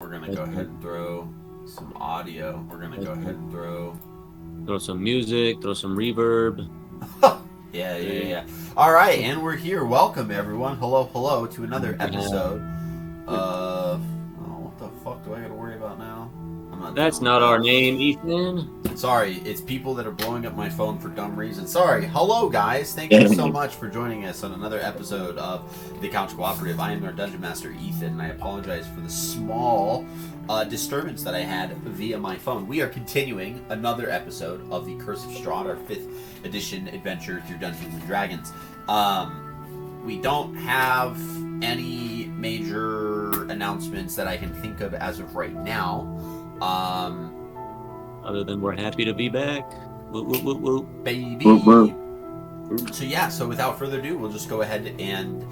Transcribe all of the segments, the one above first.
We're gonna go ahead and throw some audio. We're gonna go ahead and throw some music, throw some reverb. Yeah. All right, and we're here. Welcome, everyone. Hello to another episode of... Oh, what the fuck do I gotta worry about now? That's not our name, Ethan. Sorry, it's people that are blowing up my phone for dumb reasons. Sorry. Hello, guys. Thank you so much for joining us on another episode of The Couch Cooperative. I am our Dungeon Master, Ethan, and I apologize for the small disturbance that I had via my phone. We are continuing another episode of The Curse of Strahd, our 5th edition adventure through Dungeons and Dragons. We don't have any major announcements that I can think of as of right now. Other than we're happy to be back. Woo. Baby. So without further ado, we'll just go ahead and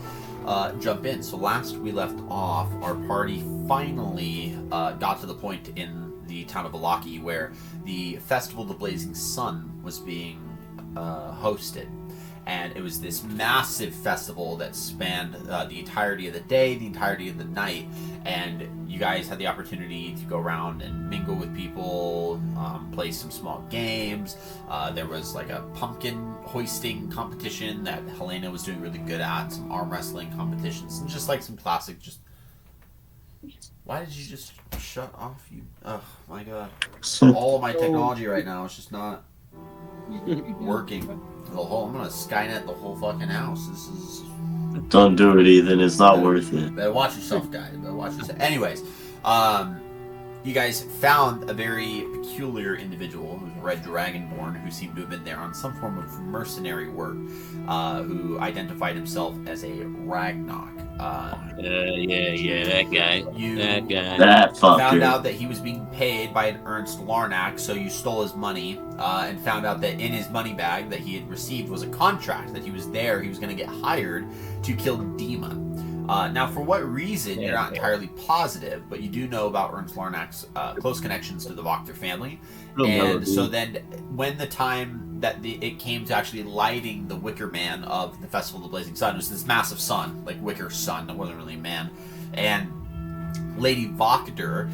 jump in. So last we left off, our party finally got to the point in the town of Valaki where the Festival of the Blazing Sun was being hosted. And it was this massive festival that spanned the entirety of the day, the entirety of the night, and you guys had the opportunity to go around and mingle with people, play some small games. There was like a pumpkin hoisting competition that Helena was doing really good at, some arm wrestling competitions, and just like some classic Why did you just shut off? Oh my god. All of my technology right now is just not working. I'm gonna Skynet the whole fucking house. This is... Don't do it, Ethan. It's not worth it. Better watch yourself, guys. Better watch yourself. Anyways, you guys found a very peculiar individual who's a red dragonborn who seemed to have been there on some form of mercenary work, who identified himself as a Ragnarok. That guy. That fucker. Found out that he was being paid by an Ernst Larnack, so you stole his money, and found out that in his money bag that he had received was a contract, that he was going to get hired to kill Dima. Now, for what reason, you're not entirely positive, but you do know about Ernst Larnack's close connections to the Wachter family. So then, when the time that it came to actually lighting the Wicker Man of the Festival of the Blazing Sun, it was this massive sun, like Wicker sun, it wasn't really a man, and Lady Wachter,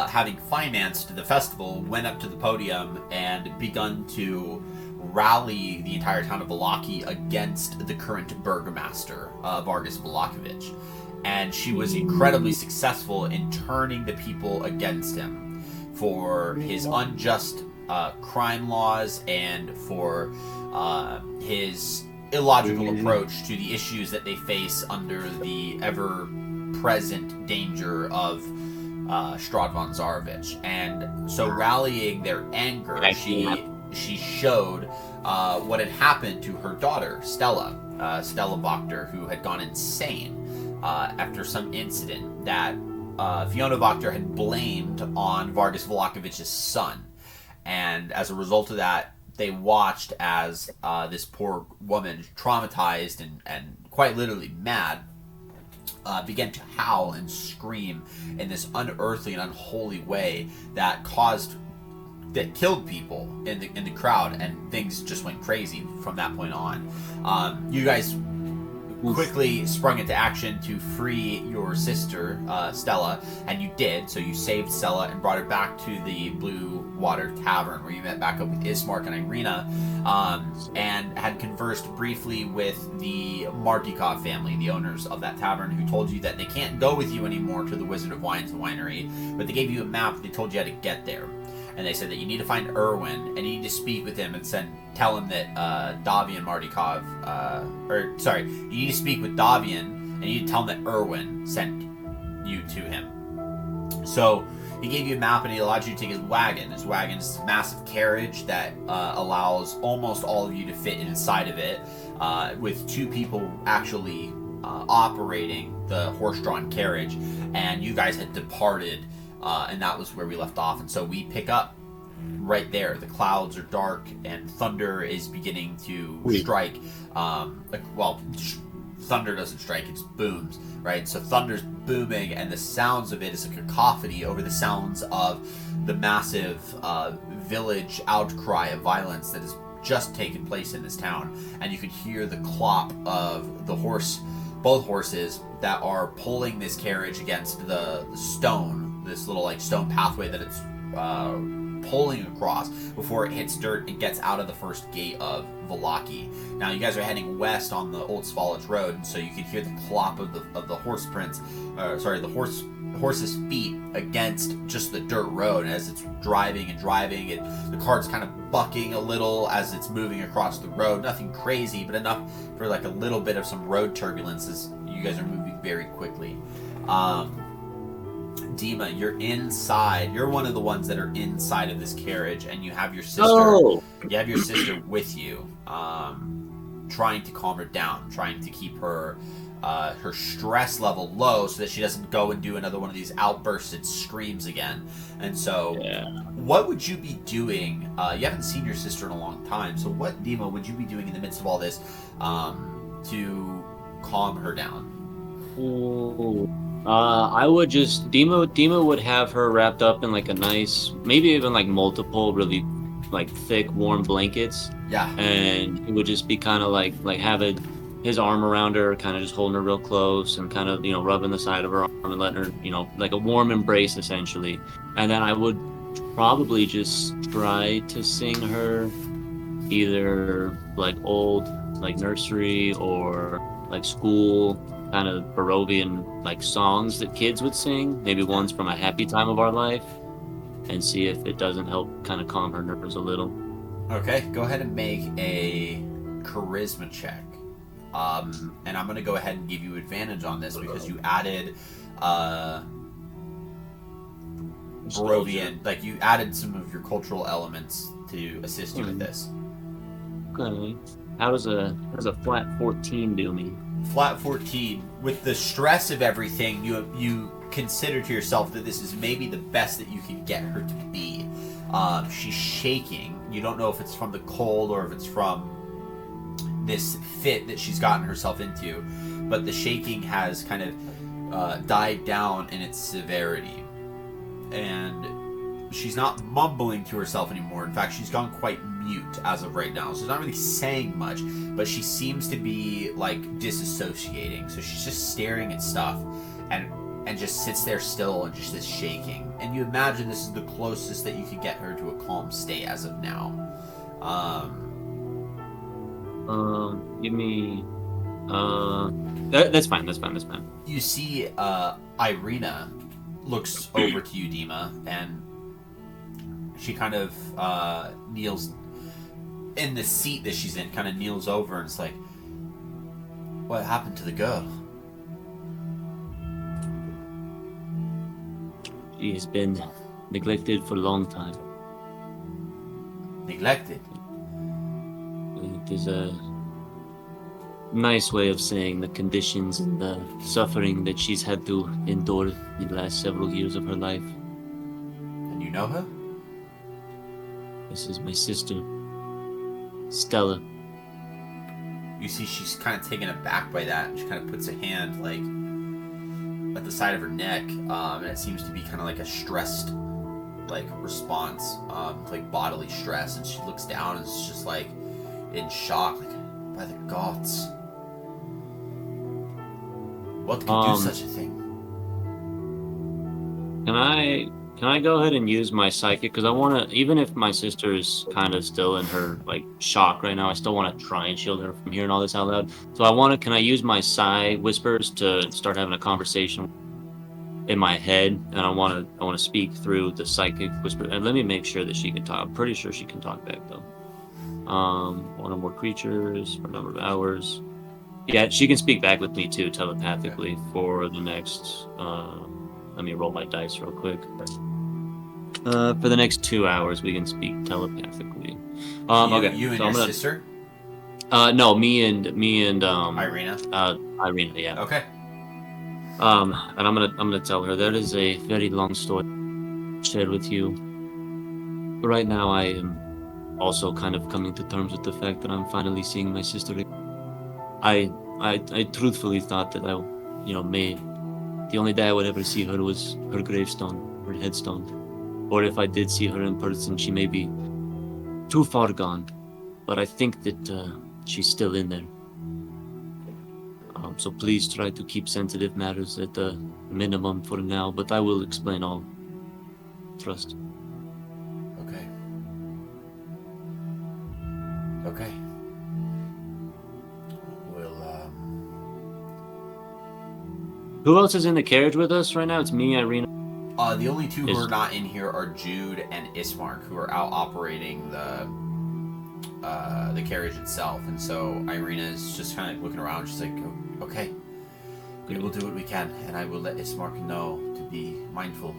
having financed the festival, went up to the podium and begun to rally the entire town of Valaki against the current burgomaster, Vargas Vlakovic. And she was incredibly successful in turning the people against him for his unjust crime laws and for his illogical approach to the issues that they face under the ever-present danger of Strahd von Zarovich. And so, rallying their anger, she showed what had happened to her daughter, Stella Wachter, who had gone insane after some incident that Fiona Wachter had blamed on Vargas Vlakovic's son. And as a result of that, they watched as this poor woman, traumatized and quite literally mad, began to howl and scream in this unearthly and unholy way that killed people in the crowd, and things just went crazy from that point on. You guys quickly sprung into action to free your sister, Stella, and you did. So you saved Stella and brought her back to the Blue Water Tavern, where you met back up with Ismark and Irina, and had conversed briefly with the Martikov family, the owners of that tavern, who told you that they can't go with you anymore to the Wizard of Wines winery, but they gave you a map. They told you how to get there. And they said that you need to find Erwin, and you need to speak with him and tell him that Davian Martikov, you need to speak with Davian, and you need to tell him that Erwin sent you to him. So he gave you a map, and he allowed you to take his wagon. His wagon is a massive carriage that allows almost all of you to fit inside of it, with 2 people actually operating the horse-drawn carriage, and you guys had departed. And that was where we left off. And so we pick up right there. The clouds are dark and thunder is beginning to strike. Thunder doesn't strike, it booms, right? So thunder's booming, and the sounds of it is a cacophony over the sounds of the massive village outcry of violence that has just taken place in this town. And you can hear the clop of both horses that are pulling this carriage against the stone this little like stone pathway that it's pulling across before it hits dirt and gets out of the first gate of Vallaki. Now you guys are heading west on the Old Svalich Road, and so you can hear the plop of the horse prints, horse's feet against just the dirt road as it's driving and driving. The cart's kind of bucking a little as it's moving across the road. Nothing crazy, but enough for like a little bit of some road turbulence as you guys are moving very quickly. Dima, you're inside. You're one of the ones that are inside of this carriage, and you have your sister. Oh. You have your sister with you, trying to calm her down, trying to keep her stress level low so that she doesn't go and do another one of these outbursted screams again. And so, what would you be doing? You haven't seen your sister in a long time, so what, Dima, would you be doing in the midst of all this to calm her down? Ooh. I would just Dima would have her wrapped up in like a nice, maybe even like multiple really like thick warm blankets. Yeah. And he would just be kind of like have his arm around her, kind of just holding her real close and kind of, rubbing the side of her arm and letting her, like a warm embrace essentially. And then I would probably just try to sing her either like old like nursery or like school kind of Barovian like songs that kids would sing, maybe ones from a happy time of our life, and see if it doesn't help kind of calm her nerves a little. Okay, go ahead and make a charisma check. And I'm going to go ahead and give you advantage on this because you added Barovian, like you added some of your cultural elements to assist you with this. Okay. How does a flat 14 do me? Flat 14. With the stress of everything, you consider to yourself that this is maybe the best that you can get her to be. She's shaking. You don't know if it's from the cold or if it's from this fit that she's gotten herself into, but the shaking has kind of died down in its severity, and she's not mumbling to herself anymore. In fact, she's gone quite mute as of right now. So she's not really saying much, but she seems to be like disassociating. So she's just staring at stuff and just sits there still and just is shaking. And you imagine this is the closest that you could get her to a calm state as of now. Give me that's fine. You see Irina looks over to you, Dima, and she kind of kneels in the seat that she's in, kind of kneels over, and it's like, what happened to the girl? She has been neglected for a long time. Neglected? It is a nice way of saying the conditions and the suffering that she's had to endure in the last several years of her life. And you know her? This is my sister, Stella. You see she's kind of taken aback by that, and she kind of puts a hand like at the side of her neck, and it seems to be kind of like a stressed like response, like bodily stress, and she looks down and it's just like in shock, like, by the gods, what could do such a thing? Can I go ahead and use my psychic? Because I want to, even if my sister is kind of still in her like shock right now, I still want to try and shield her from hearing all this out loud. So can I use my psi whispers to start having a conversation in my head? And I want to speak through the psychic whisper. And let me make sure that she can talk. I'm pretty sure she can talk back though. One or more creatures for a number of hours. Yeah, she can speak back with me too, telepathically, for the next. Let me roll my dice real quick. For the next 2 hours, we can speak telepathically. Okay. You and so your sister? No, me and Irina. Irina, yeah. Okay. And I'm gonna tell her there is a very long story shared with you. Right now, I am also kind of coming to terms with the fact that I'm finally seeing my sister. I truthfully thought that the only day I would ever see her was her gravestone, her headstone. Or if I did see her in person, she may be too far gone. But I think that she's still in there. So please try to keep sensitive matters at the minimum for now, but I will explain all. Trust. Okay. Okay. We'll, Who else is in the carriage with us right now? It's me, Irina. The only two who are not in here are Jude and Ismark, who are out operating the carriage itself. And so Irina is just kind of looking around. She's like, okay, we will do what we can, and I will let Ismark know to be mindful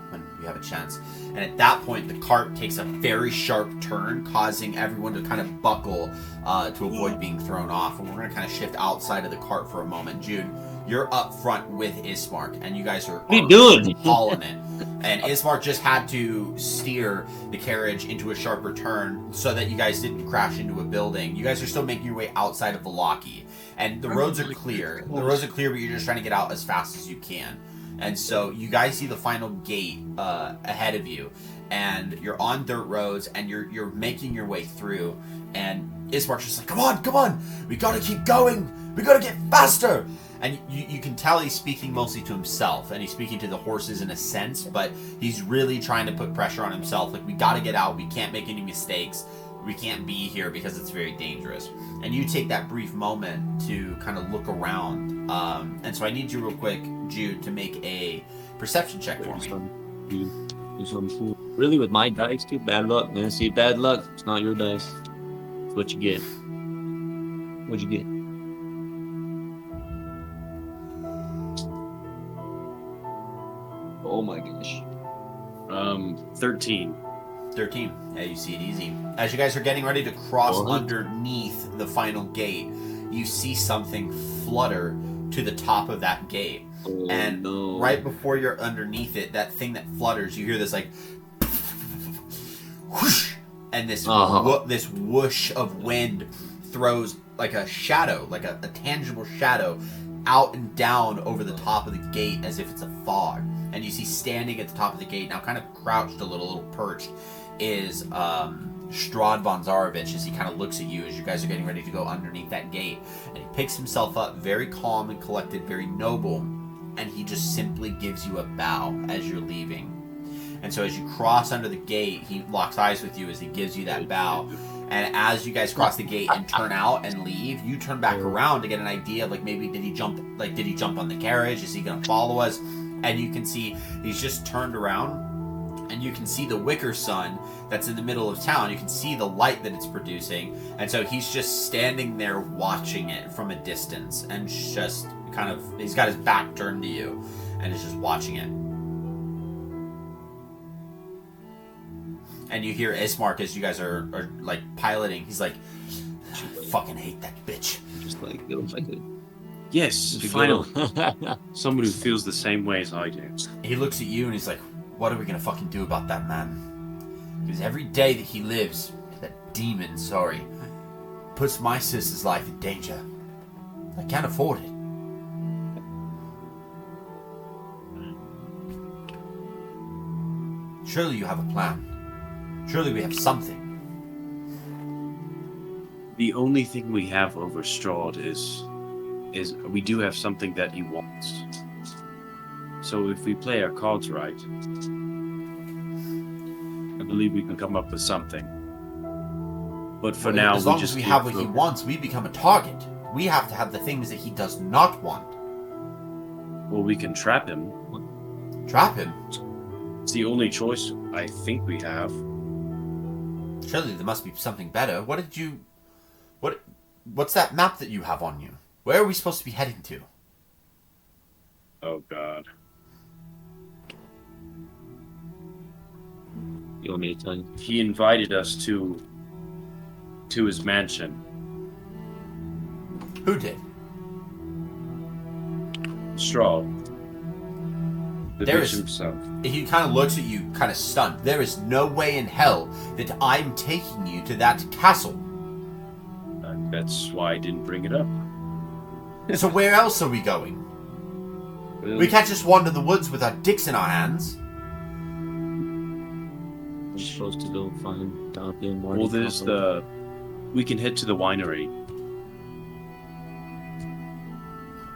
when we have a chance. And at that point, the cart takes a very sharp turn, causing everyone to kind of buckle to avoid being thrown off. And we're going to kind of shift outside of the cart for a moment. Jude, you're up front with Ismark, and you guys are hauling it. And Ismark just had to steer the carriage into a sharper turn so that you guys didn't crash into a building. You guys are still making your way outside of Velaki, and the roads are clear. The roads are clear, but you're just trying to get out as fast as you can. And so you guys see the final gate ahead of you, and you're on dirt roads, and you're making your way through. And Ismark's just like, come on, we gotta keep going, we gotta get faster. And you can tell he's speaking mostly to himself, and he's speaking to the horses in a sense, but he's really trying to put pressure on himself. Like, we gotta get out, we can't make any mistakes, we can't be here because it's very dangerous. And you take that brief moment to kind of look around. And so I need you real quick, Jude, to make a perception check for me. Really, with my dice, too? Bad luck, man. See, bad luck. It's not your dice. It's what you get. What'd you get? Oh my gosh. 13. 13. Yeah, you see it easy. As you guys are getting ready to cross underneath the final gate, you see something flutter to the top of that gate. And right before you're underneath it, that thing that flutters, you hear this like whoosh, and this this whoosh of wind throws like a shadow, like a tangible shadow out and down over the top of the gate as if it's a fog. And you see standing at the top of the gate, now kind of crouched a little perched, is Strahd von Zarovich, as he kind of looks at you as you guys are getting ready to go underneath that gate. And he picks himself up, very calm and collected, very noble, and he just simply gives you a bow as you're leaving. And so as you cross under the gate, he locks eyes with you as he gives you that bow. And as you guys cross the gate and turn out and leave, you turn back around to get an idea of, like, maybe did he jump on the carriage? Is he going to follow us? And you can see he's just turned around, and you can see the wicker sun that's in the middle of town. You can see the light that it's producing. And so he's just standing there watching it from a distance, and just kind of, he's got his back turned to you and is just watching it. And you hear Ismark as you guys are like piloting. He's like, I fucking hate that bitch. Just like, Yes, finally. Someone who feels the same way as I do. He looks at you and he's like, what are we gonna fucking do about that man? Because every day that he lives, that demon, puts my sister's life in danger. I can't afford it. Surely you have a plan. Surely we have something. The only thing we have over Strahd is we do have something that he wants. So if we play our cards right, I believe we can come up with something. But for now, as long as we have what he wants, we become a target. We have to have the things that he does not want. Well, we can trap him. Trap him? It's the only choice I think we have. Surely there must be something better. What's that map that you have on you? Where are we supposed to be heading to? Oh, God. You want me to tell you? He invited us to his mansion. Who did? Strahd. The There bitch is- himself. He kind of looks at you, kind of stunned. There is no way in hell that I'm taking you to that castle. That's why I didn't bring it up. So where else are we going? We can't just wander the woods with our dicks in our hands. I'm supposed to go find Dobby and Marty. Well, we can head to the winery.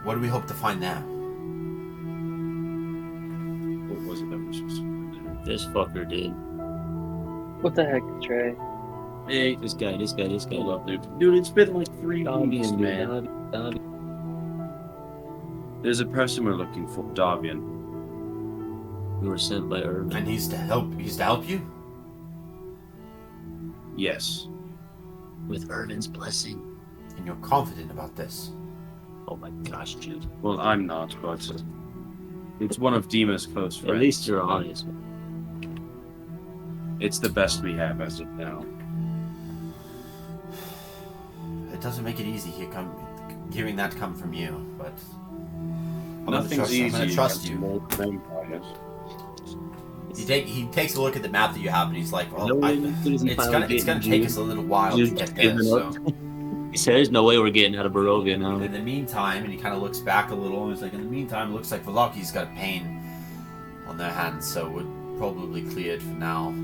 What do we hope to find there? What was it that we were supposed to find there? This fucker, dude. What the heck, Trey? Hey, This guy. hold up, dude. It's been like 3 weeks, man. There's a person we're looking for, Davian. We were sent by Irvin. And he's to help you? Yes. With Irvin's blessing. And you're confident about this? Oh my gosh, dude. Well, I'm not, but it's one of Dima's close friends. At least you're honest. It's the best we have as of now. It doesn't make it easy hearing that come from you, but Nothing's easy. I'm gonna trust you. More vampires. He takes a look at the map that you have, and he's like, "Well, No, it's gonna take us a little while to get there." So. He said, "There's no way we're getting out of Barovia now." In the meantime, and he kind of looks back a little, and he's like, "In the meantime, it looks like Valaki's got pain on their hands, so we're probably cleared for now.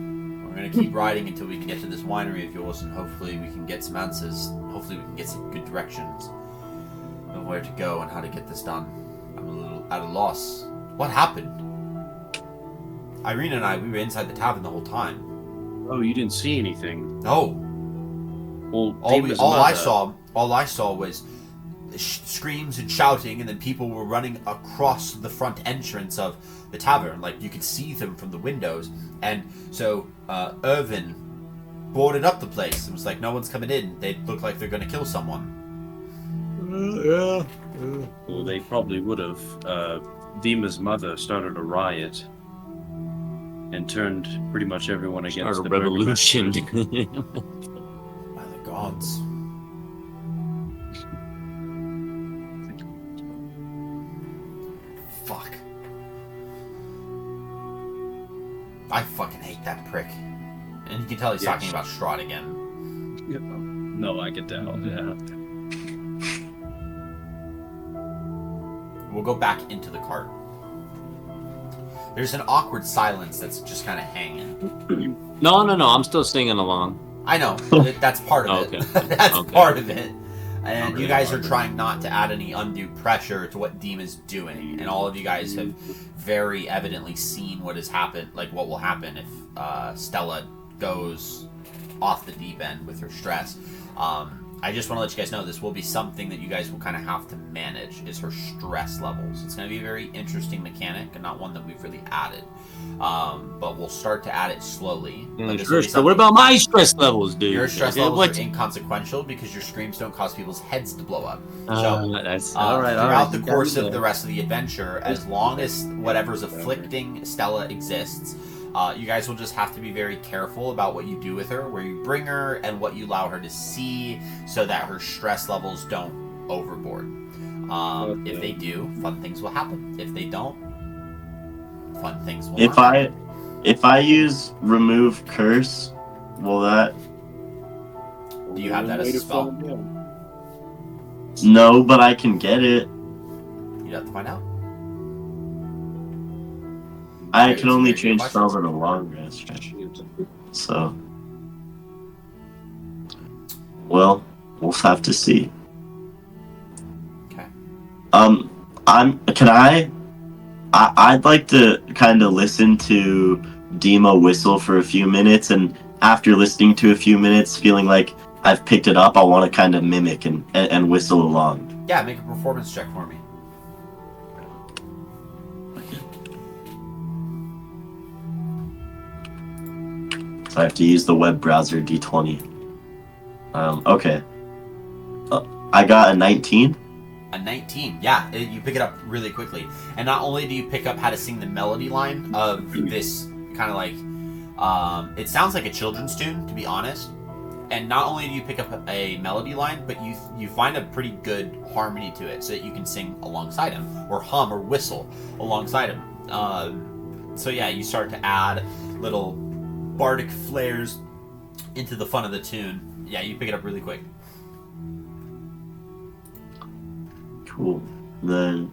We're gonna keep riding until we can get to this winery of yours, and hopefully we can get some answers. Hopefully we can get some good directions of where to go and how to get this done. I'm a little at a loss. What happened? Irene and I, we were inside the tavern the whole time. Oh, you didn't see anything? No. Well, All I saw was screams and shouting, and then people were running across the front entrance of the tavern. Like, you could see them from the windows. And so Irvin boarded up the place and was like, "No one's coming in. They look like they're going to kill someone." Well, they probably would have. Dima's mother started a riot and turned pretty much everyone against Started the a revolution. By the gods. Fuck. I fucking hate that prick. And you can tell he's Yes. talking about Strahd again. No, I can tell. Yeah. We'll go back into the cart. There's an awkward silence that's just kind of hanging. No. I'm still singing along. I know. That's part of it. Okay. That's Okay. part of it. And Okay. you guys are trying not to add any undue pressure to what Dima's doing. And all of you guys have very evidently seen what has happened, like what will happen if Stella goes off the deep end with her stress. I just want to let you guys know this will be something that you guys will kind of have to manage, is her stress levels. It's going to be a very interesting mechanic and not one that we've really added. But we'll start to add it slowly. But this will be So what about my stress levels, dude? your stress Yeah, levels what? are inconsequential because your screams don't cause people's heads to blow up. So That's all right. throughout the You course got me of the rest of the adventure, as long as whatever's afflicting Stella exists, you guys will just have to be very careful about what you do with her, where you bring her, and what you allow her to see, so that her stress levels don't overboard. If they do, fun things will happen. If they don't, fun things will not. If I use remove curse, will that? Do you have that as a spell? No, but I can get it. You'd have to find out. I It's can a only very good change question. spells in a long rest. So, well, we'll have to see. Okay. I'd like to kind of listen to Dima whistle for a few minutes, and after listening to a few minutes, feeling like I've picked it up, I want to kind of mimic and whistle along. Yeah, make a performance check for me. So I have to use the web browser D20. Okay. I got a 19. A 19. Yeah, you pick it up really quickly. And not only do you pick up how to sing the melody line of this kind of like, it sounds like a children's tune, to be honest. And not only do you pick up a melody line, but you find a pretty good harmony to it so that you can sing alongside him, or hum or whistle alongside him. So yeah, you start to add little bardic flares into the fun of the tune. Yeah, you pick it up really quick. Cool. Then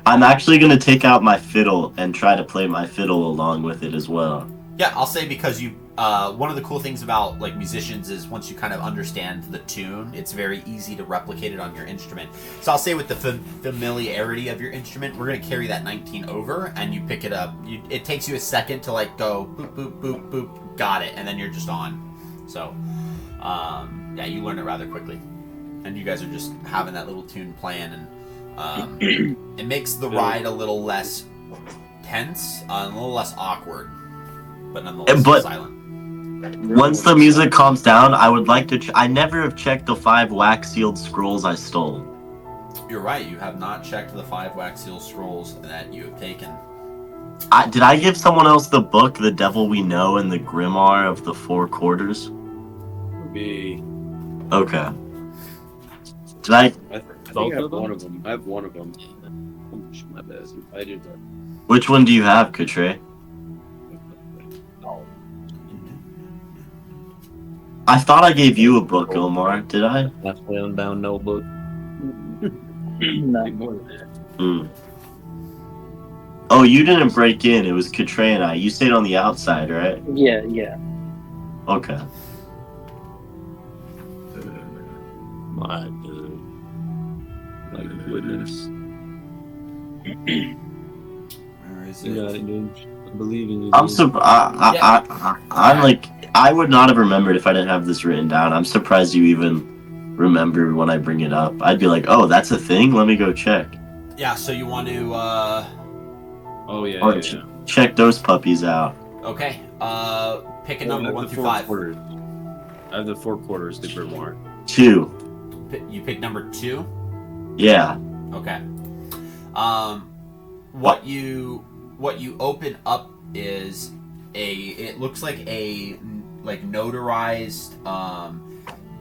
I'm actually gonna take out my fiddle and try to play my fiddle along with it as well. Yeah, I'll say because you one of the cool things about like musicians is once you kind of understand the tune, it's very easy to replicate it on your instrument. So I'll say with the familiarity of your instrument, we're going to carry that 19 over, and you pick it up. It takes you a second to like go boop boop boop boop, got it, and then you're just on. So yeah, you learn it rather quickly, and you guys are just having that little tune playing, and it makes the ride a little less tense, a little less awkward, but nonetheless silent. Once the music calms down, I would like to. I never have checked the 5 wax-sealed scrolls I stole. You're right. You have not checked the 5 wax-sealed scrolls that you have taken. Did I give someone else the book, The Devil We Know, and the Grimoire of the 4 Quarters? Me. Okay. Did I? I think I have one of them. I have one of them. My bad. I did that. Which one do you have, Katre? I thought I gave you a book, Omar. Did I? That's my unbound notebook. No. Oh, you didn't break in. It was Katre and I. You stayed on the outside, right? Yeah, yeah. Okay. My goodness. Where is You got it? it, dude. I believe in you. I'm dude. I'm like, I would not have remembered if I didn't have this written down. I'm surprised you even remember when I bring it up. I'd be like, oh, that's a thing? Let me go check. Yeah, so you want to, Oh yeah. Or yeah. check those puppies out. okay, pick a I number, have 1 the through 4 5. quarters. I have the 4 quarters, the grimoire. 2. You pick number 2? Yeah. Okay. What you open up is it looks like a notarized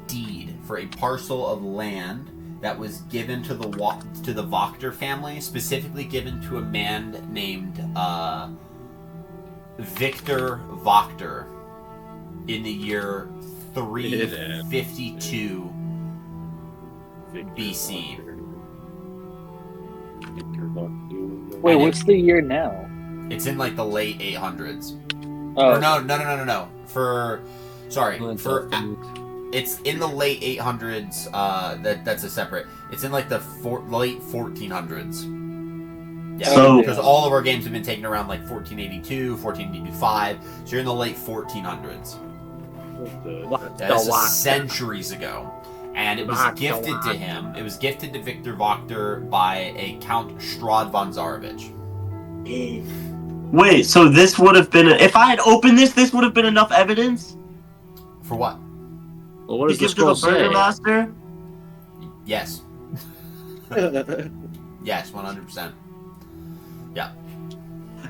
deed for a parcel of land that was given to the Wachter family, specifically given to a man named Victor Wachter in the year 352 BC. Wait, what's the year now? It's in like the late 800s. Oh, Or no. It's in the late 800s. That's a separate. It's in like the late 1400s. Yeah, So- because all of our games have been taken around like 1482, 1485. So you're in the late 1400s. This is centuries ago. And it was gifted to him. It was gifted to Victor Wachter by a Count Strahd von Zarevich. Wait, so this would have been... If I had opened this would have been enough evidence? For what? Well, what To does the give to the scroll say? Burgermaster? Yes. Yes, 100%. Yeah.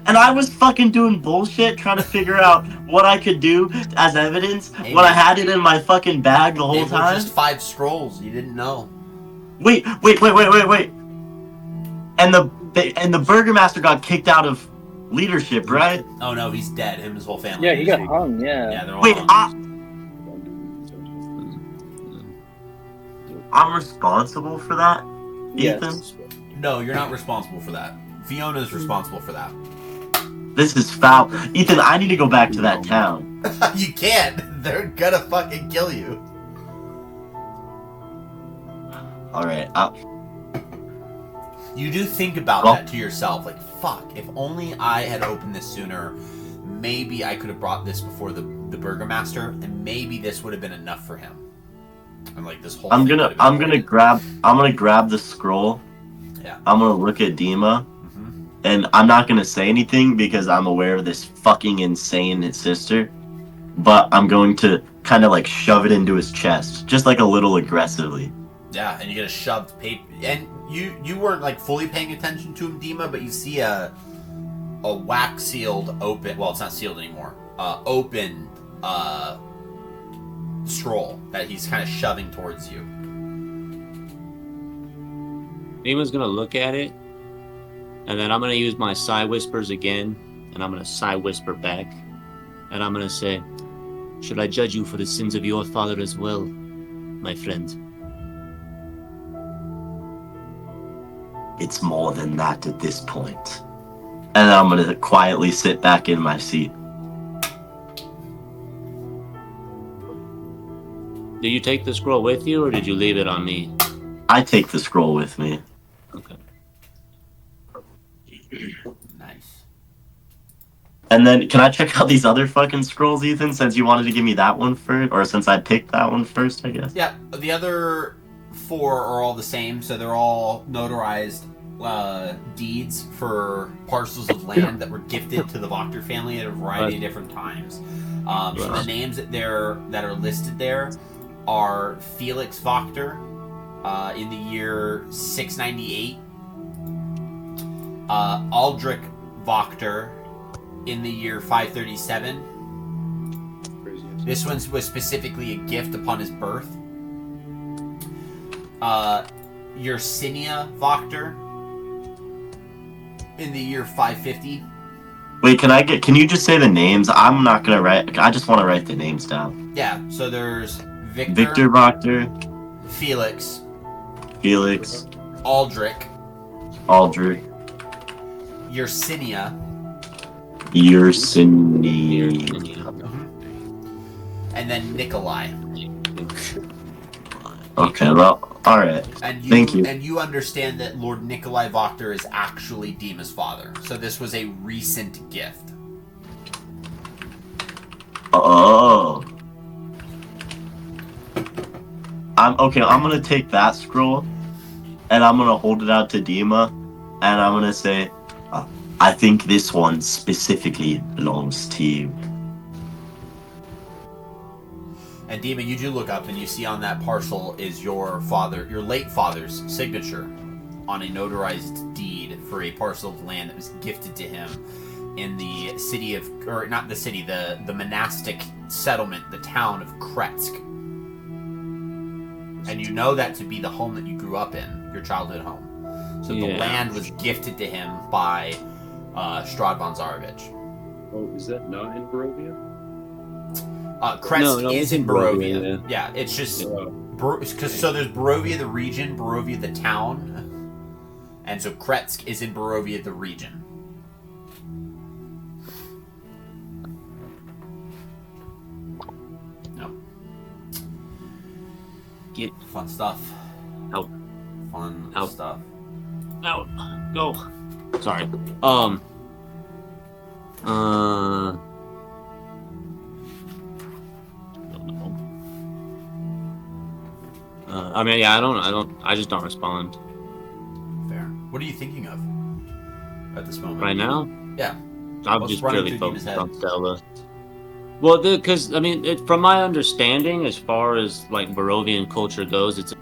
And I was fucking doing bullshit trying to figure out what I could do as evidence Hey, when I man. had it in my fucking bag the They whole were time. just 5 scrolls. You didn't know. Wait. And the Burgermaster got kicked out of leadership, right? Oh no, he's dead. Him and his whole family. yeah, he got hung, Yeah, yeah. they're all Wait, hung. I'm responsible for that, Yes. Ethan? No, you're not responsible for that. Fiona's responsible for that. This is foul. Ethan, I need to go back to that town. You can't. They're gonna fucking kill you. Alright, You do think about Well- that to yourself, like, fuck, if only I had opened this sooner, maybe I could have brought this before the Burgermaster, and maybe this would have been enough for him. And like this whole I'm thing gonna would have been grab the scroll. Yeah. I'm gonna look at Dima, Mhm. and I'm not gonna say anything because I'm aware of this fucking insane sister. But I'm going to kind of like shove it into his chest, just like a little aggressively. Yeah, and you get a shoved paper, and you weren't like fully paying attention to him, Dima, but you see a wax sealed open. Well, it's not sealed anymore. Open scroll that he's kind of shoving towards you. Demon's gonna look at it, and then I'm gonna use my Psy Whispers again, and I'm gonna Psy Whisper back, and I'm gonna say, "Should I judge you for the sins of your father as well, my friend?" It's more than that at this point. And I'm gonna quietly sit back in my seat. Do you take the scroll with you, or did you leave it on me? I take the scroll with me. Okay. Nice. And then, can I check out these other fucking scrolls, Ethan? Since you wanted to give me that one first, or since I picked that one first, I guess. Yeah, the other 4 are all the same, so they're all notarized deeds for parcels of land that were gifted to the Voctor family at a variety of different times. So the names that are listed there are Felix Voctor in the year 698, Aldrich Voctor in the year 537. This one was specifically a gift upon his birth. Yersinia Voctor in the year 550. Wait, can you just say the names? I'm not gonna write, I just want to write the names down. Yeah, so there's Victor Voctor, Felix, Felix, Aldrich, Aldrich, Yersinia, and then Nikolai. Okay, well, alright. Thank you. And you understand that Lord Nikolai Voctor is actually Dima's father. So this was a recent gift. Oh. I'm gonna take that scroll, and I'm gonna hold it out to Dima, and I'm gonna say, I think this one specifically belongs to you. And Dima, you do look up and you see on that parcel is your late father's signature on a notarized deed for a parcel of land that was gifted to him in the city of, or not the city, the monastic settlement, the town of Kretsk. And you know that to be the home that you grew up in, your childhood home. So the land was gifted to him by Strahd von Zarovich. Oh, is that not in Barovia? Kretsk is in Barovia. Yeah. Yeah, it's just so there's Barovia the region, Barovia the town, and so Kretsk is in Barovia the region. No. Get fun stuff. out. Fun Out. stuff. Out. Go. Sorry. I mean, yeah, I just don't respond. Fair. What are you thinking of at this moment? Right now? Yeah. I'm What's just running really through Dima's focused head? on Stella. Well, because I mean, from my understanding, as far as like Barovian culture goes, it's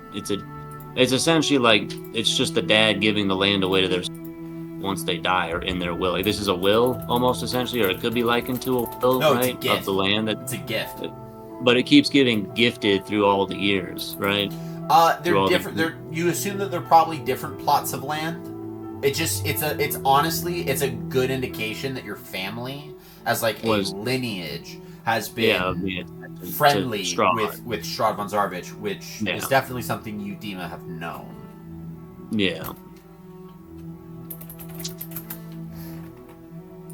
essentially like it's just the dad giving the land away to their once they die or in their will. Like this is a will almost essentially, or it could be likened to a will, No, right? it's a gift. Of the land It's a gift. but it keeps getting gifted through all the years, right? They're different. You assume that they're probably different plots of land. It's honestly a good indication that your family, as like a lineage, has been friendly with Strahd von Zarovich, which is definitely something you, Dima, have known. Yeah.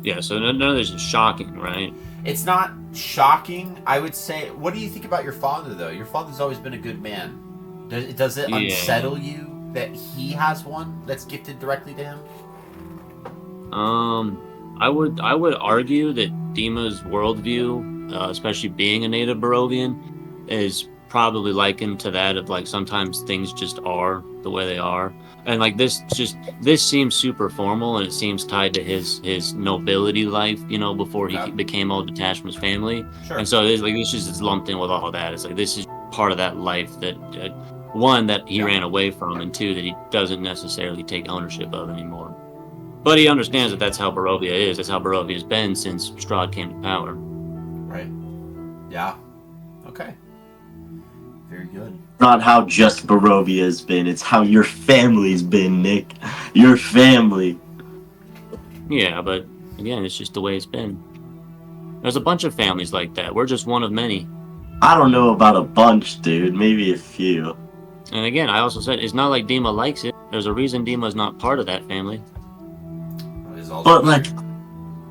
Yeah, so none of this is shocking, right? It's not shocking, I would say. What do you think about your father, though? Your father's always been a good man. Does it unsettle you that he has one that's gifted directly to him? I would argue that Dima's worldview, especially being a native Barovian, is probably likened to that of like sometimes things just are the way they are, and like this seems super formal and it seems tied to his nobility life, you know, before he became all detached from his family. Sure. And so it's like this just is lumped in with all that. It's like this is part of that life that one that he ran away from, and two that he doesn't necessarily take ownership of anymore. But he understands that that's how Barovia is. That's how Barovia has been since Strahd came to power. Right. Yeah. Okay. Very good. Not how just Barovia has been, it's how your family's been, Nick. Your family. Yeah, but again, it's just the way it's been. There's a bunch of families like that. We're just one of many. I don't know about a bunch, dude. Maybe a few. And again, I also said it's not like Dima likes it. There's a reason Dima's not part of that family. But like,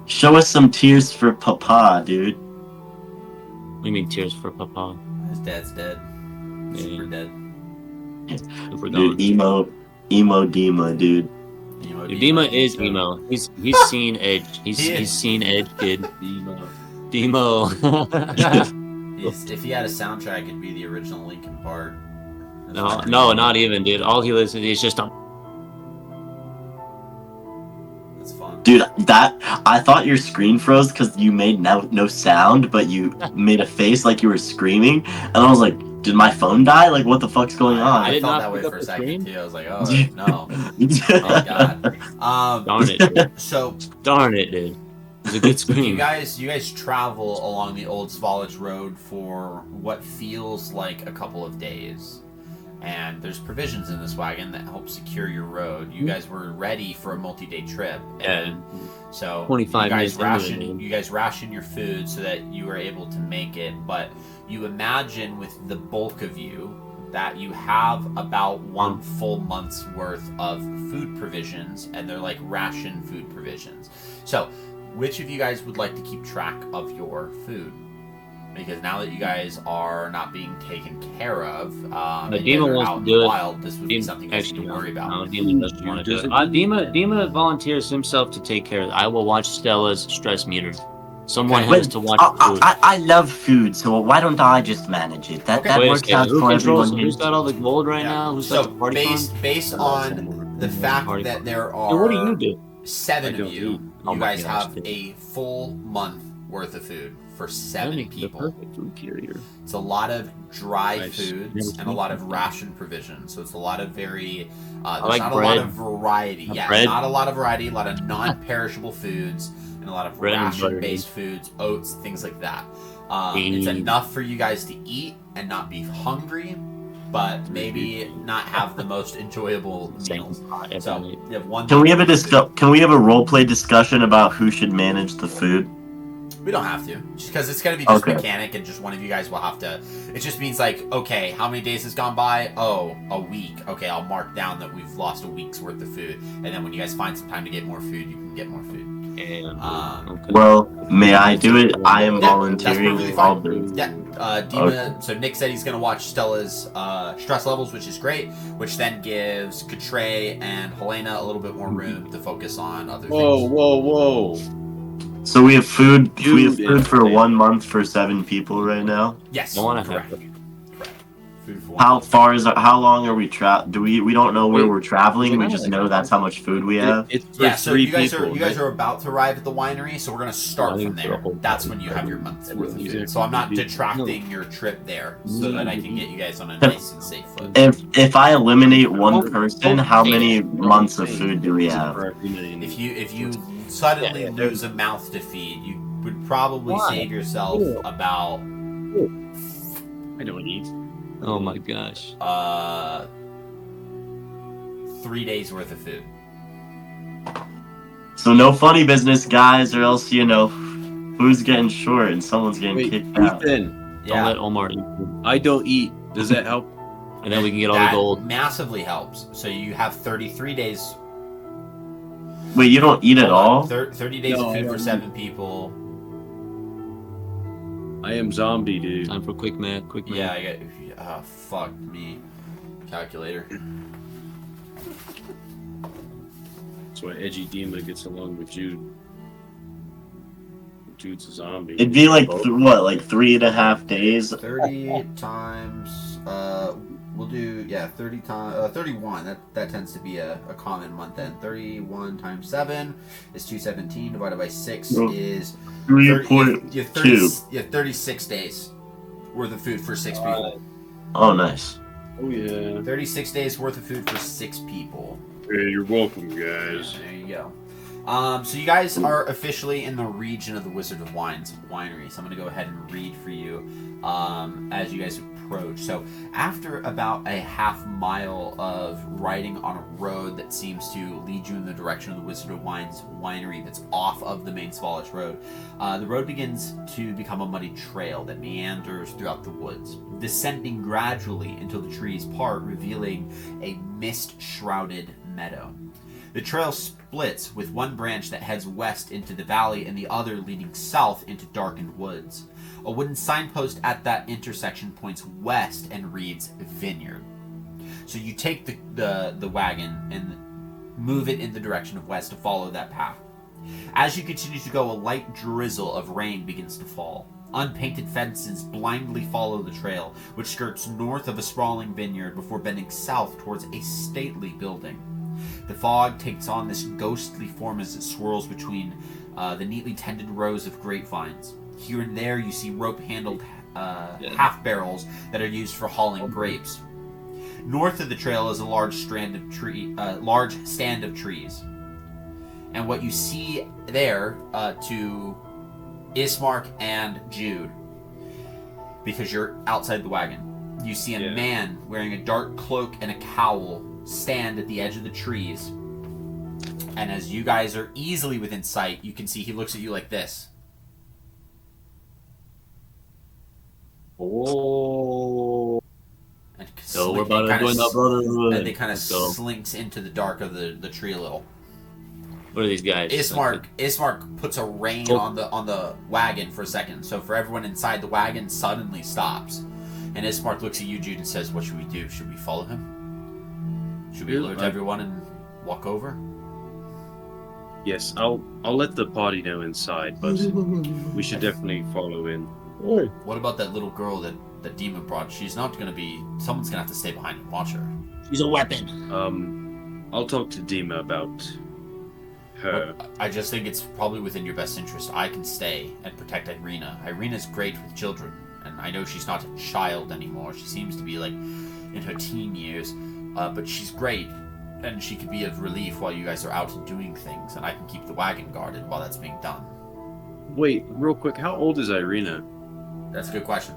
show us some tears for Papa, dude. What do you mean tears for Papa? His dad's dead. Super dead. Super Dude, gone. emo Dima, dude. Dima is emo. He's seen Edge. He's seen Edge, kid. Demo. If he had a soundtrack, it'd be the original Linkin Park. No, not even, dude. All he listens is just That's fun. Dude, I thought your screen froze because you made no sound, but you made a face like you were screaming, and I was like, did my phone die? Like, what the fuck's going on? I did felt not that way pick for up a the second screen? too. I was like, oh no, thank God. darn it, dude. So Darn it, dude. It's a good you scream. guys travel along the old Svalich road for what feels like a couple of days. And there's provisions in this wagon that help secure your road. You guys were ready for a multi-day trip. And so 25 you guys minutes into it, man. you guys ration your food so that you are able to make it. But you imagine with the bulk of you that you have about 1 full month's worth of food provisions, and they're like ration food provisions. So which of you guys would like to keep track of your food? Because now that you guys are not being taken care of, and you Dima guys are wants out to in do the it. wild, this would be something you guys need to worry about. No, Dima doesn't want to do it. Dima volunteers himself to take care of it. I will watch Stella's stress meter. Someone Okay. has to watch the food. I love food, so why don't I just manage it? That Okay. Wait a works second. out Who for controls? everyone. Who's got all the gold right now? Who's got So the party fund? based on the fact Party that fund. there Hey, what do are you do? 7 I of don't you, eat. Oh you my guys gosh, have dude. a full month worth of food for 7 That'd make the people. perfect food carrier. It's a lot of dry Nice. foods and a lot of ration provisions. So it's a lot of very there's like not bread. a lot of variety. Have Yeah, bread. not a lot of variety, a lot of non-perishable foods and a lot of Bread and ration-based foods, oats, things like that. It's Beans. enough for you guys to eat and not be hungry, but maybe not have the most enjoyable meals. So you have one. Can we have a role play discussion about who should manage the food? We don't have to, just because it's gonna be just Okay. mechanic, and just one of you guys will have to. It just means like, okay, how many days has gone by? Oh, a week. Okay, I'll mark down that we've lost a week's worth of food, and then when you guys find some time to get more food, you can get more food. Okay. Well, may I do it? I am Yeah, that's volunteering. perfectly I'll fine. do it. Yeah, Dima. So Nick said he's gonna watch Stella's stress levels, which is great. Which then gives Katray and Helena a little bit more room to focus on other Whoa, things. whoa! So we have food. We have Dude, food for yeah. 1 month for 7 people right now. Yes, I want to correct. have. Correct. Food for How long are we we don't know where Wait, we're traveling. We is it just like- know that's how much food we have. It's for Yeah, so 3 you guys people. are about to arrive at the winery, so we're gonna start I think from for there. a whole That's party. when you have your month's worth of These food. are- So I'm not these- detracting your trip there, so that I can get you guys on a nice and safe foot. If I eliminate one person, how Hey. many months of food do we have? If you suddenly lose a mouth to feed, you would probably Why? save yourself about I don't eat. Oh my gosh. 3 days worth of food. So no funny business, guys, or else who's getting short and someone's getting Wait, kicked out. Ethan, Don't let Yeah, Omar eat food. I don't eat. Does that help? And then we can get all the that gold. massively helps. So you have 33 days. Wait, you don't eat at all? 30 days No, of I food for don't 7 people. I am zombie, dude. Time for quick math. Quick math. Yeah, I got. Fuck me. Calculator. That's why Edgy Dima gets along with Jude. Jude's a zombie. It'd be like like 3.5 days. 30 times. We'll do 30 times 31. That tends to be a common month end. 31 times 7 is 217. Divided by 6 Well, is 3.2. you have 36 days worth of food for 6 people. Oh, nice. Oh yeah. 36 days worth of food for 6 people. Hey, you're welcome, guys. There you go. So you guys are officially in the region of the Wizard of Wines winery. So I'm going to go ahead and read for you as you guys approach. So after about a half mile of riding on a road that seems to lead you in the direction of the Wizard of Wines winery that's off of the main Svalich road, the road begins to become a muddy trail that meanders throughout the woods, descending gradually until the trees part, revealing a mist-shrouded meadow. The trail splits, with one branch that heads west into the valley and the other leading south into darkened woods. A wooden signpost at that intersection points west and reads Vineyard. So you take the wagon and move it in the direction of west to follow that path. As you continue to go, a light drizzle of rain begins to fall. Unpainted fences blindly follow the trail, which skirts north of a sprawling vineyard before bending south towards a stately building. The fog takes on this ghostly form as it swirls between the neatly tended rows of grapevines. Here and there you see rope-handled half barrels that are used for hauling grapes. North of the trail is a large stand of trees. And what you see there to Ismark and Jude, because you're outside the wagon, you see a man wearing a dark cloak and a cowl stand at the edge of the trees. And as you guys are easily within sight, you can see he looks at you like this. Oh. And So we're about to join the brotherhood. And they kind of slinks into the dark of the tree a little. What are these guys? Ismark puts a rein on the wagon for a second, so for everyone inside the wagon suddenly stops. And Ismark looks at you, Jude, and says, "What should we do? Should we follow him? Should we alert everyone and walk over?" Yes, I'll let the party know inside, but we should definitely follow in. What about that little girl that Dima brought? She's not going to be... Someone's going to have to stay behind and watch her. She's a weapon. I'll talk to Dima about her. I just think it's probably within your best interest. I can stay and protect Irina. Irina's great with children, and I know she's not a child anymore. She seems to be like in her teen years, but she's great, and she could be of relief while you guys are out and doing things, and I can keep the wagon guarded while that's being done. Wait, real quick, how old is Irina? That's a good question.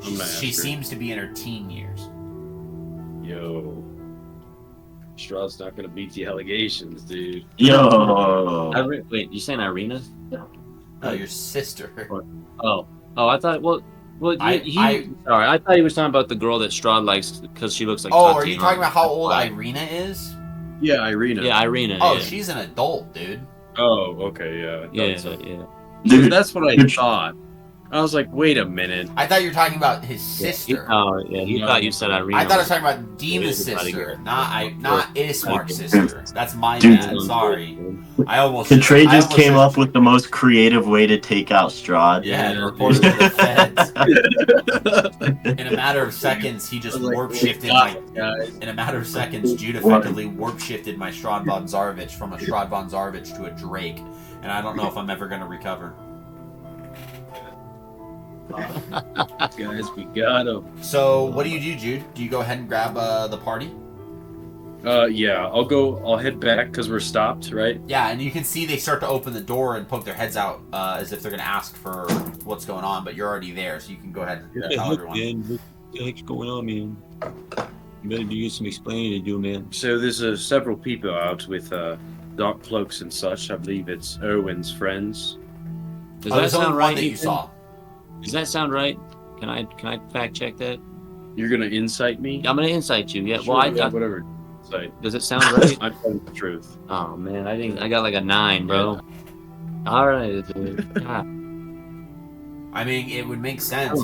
She seems to be in her teen years. Yo. Strahd's not gonna beat the allegations, dude. Yo. Wait, you saying Irina? No, your sister. Oh, I thought. Well, sorry, I thought he was talking about the girl that Strahd likes because she looks like. Oh, are you talking about how old Irina is? Yeah, Irina. Yeah, Irina. Oh, yeah. she's an adult, dude. Oh, okay, yeah. Yeah. Dude, that's what I thought. I was like, wait a minute. I thought you were talking about his sister. He thought you said Irina. I thought I was talking about Dima's sister, not Ismark's sister. That's my Dude. bad. Sorry. I almost. Trey just came up with the most creative way to take out Strahd. Yeah, and reported to the feds. In a matter of seconds, he just warp shifted in a matter of seconds, Jude effectively warp shifted my Strahd von Zarovich from a Strahd von Zarovich to a Drake, and I don't know if I'm ever going to recover. Guys, we got him. So, what do you do, Jude? Do you go ahead and grab the party? Yeah, I'll head back because we're stopped, right? Yeah, and you can see they start to open the door and poke their heads out as if they're going to ask for what's going on, but you're already there, so you can go ahead and tell everyone. Man, what the heck's going on, man? You better do some explaining to do, man. So there's several people out with dark cloaks and such. I believe it's Erwin's friends. Does that sound right? That you saw. Does that sound right? Can I fact check that? You're gonna incite me? I'm gonna incite you. Yeah. Sure, Well, yeah, whatever. Incite. Does it sound right? I'm telling the truth. Oh man, I think I got like a 9, bro. All right, dude. God. I mean, it would make sense.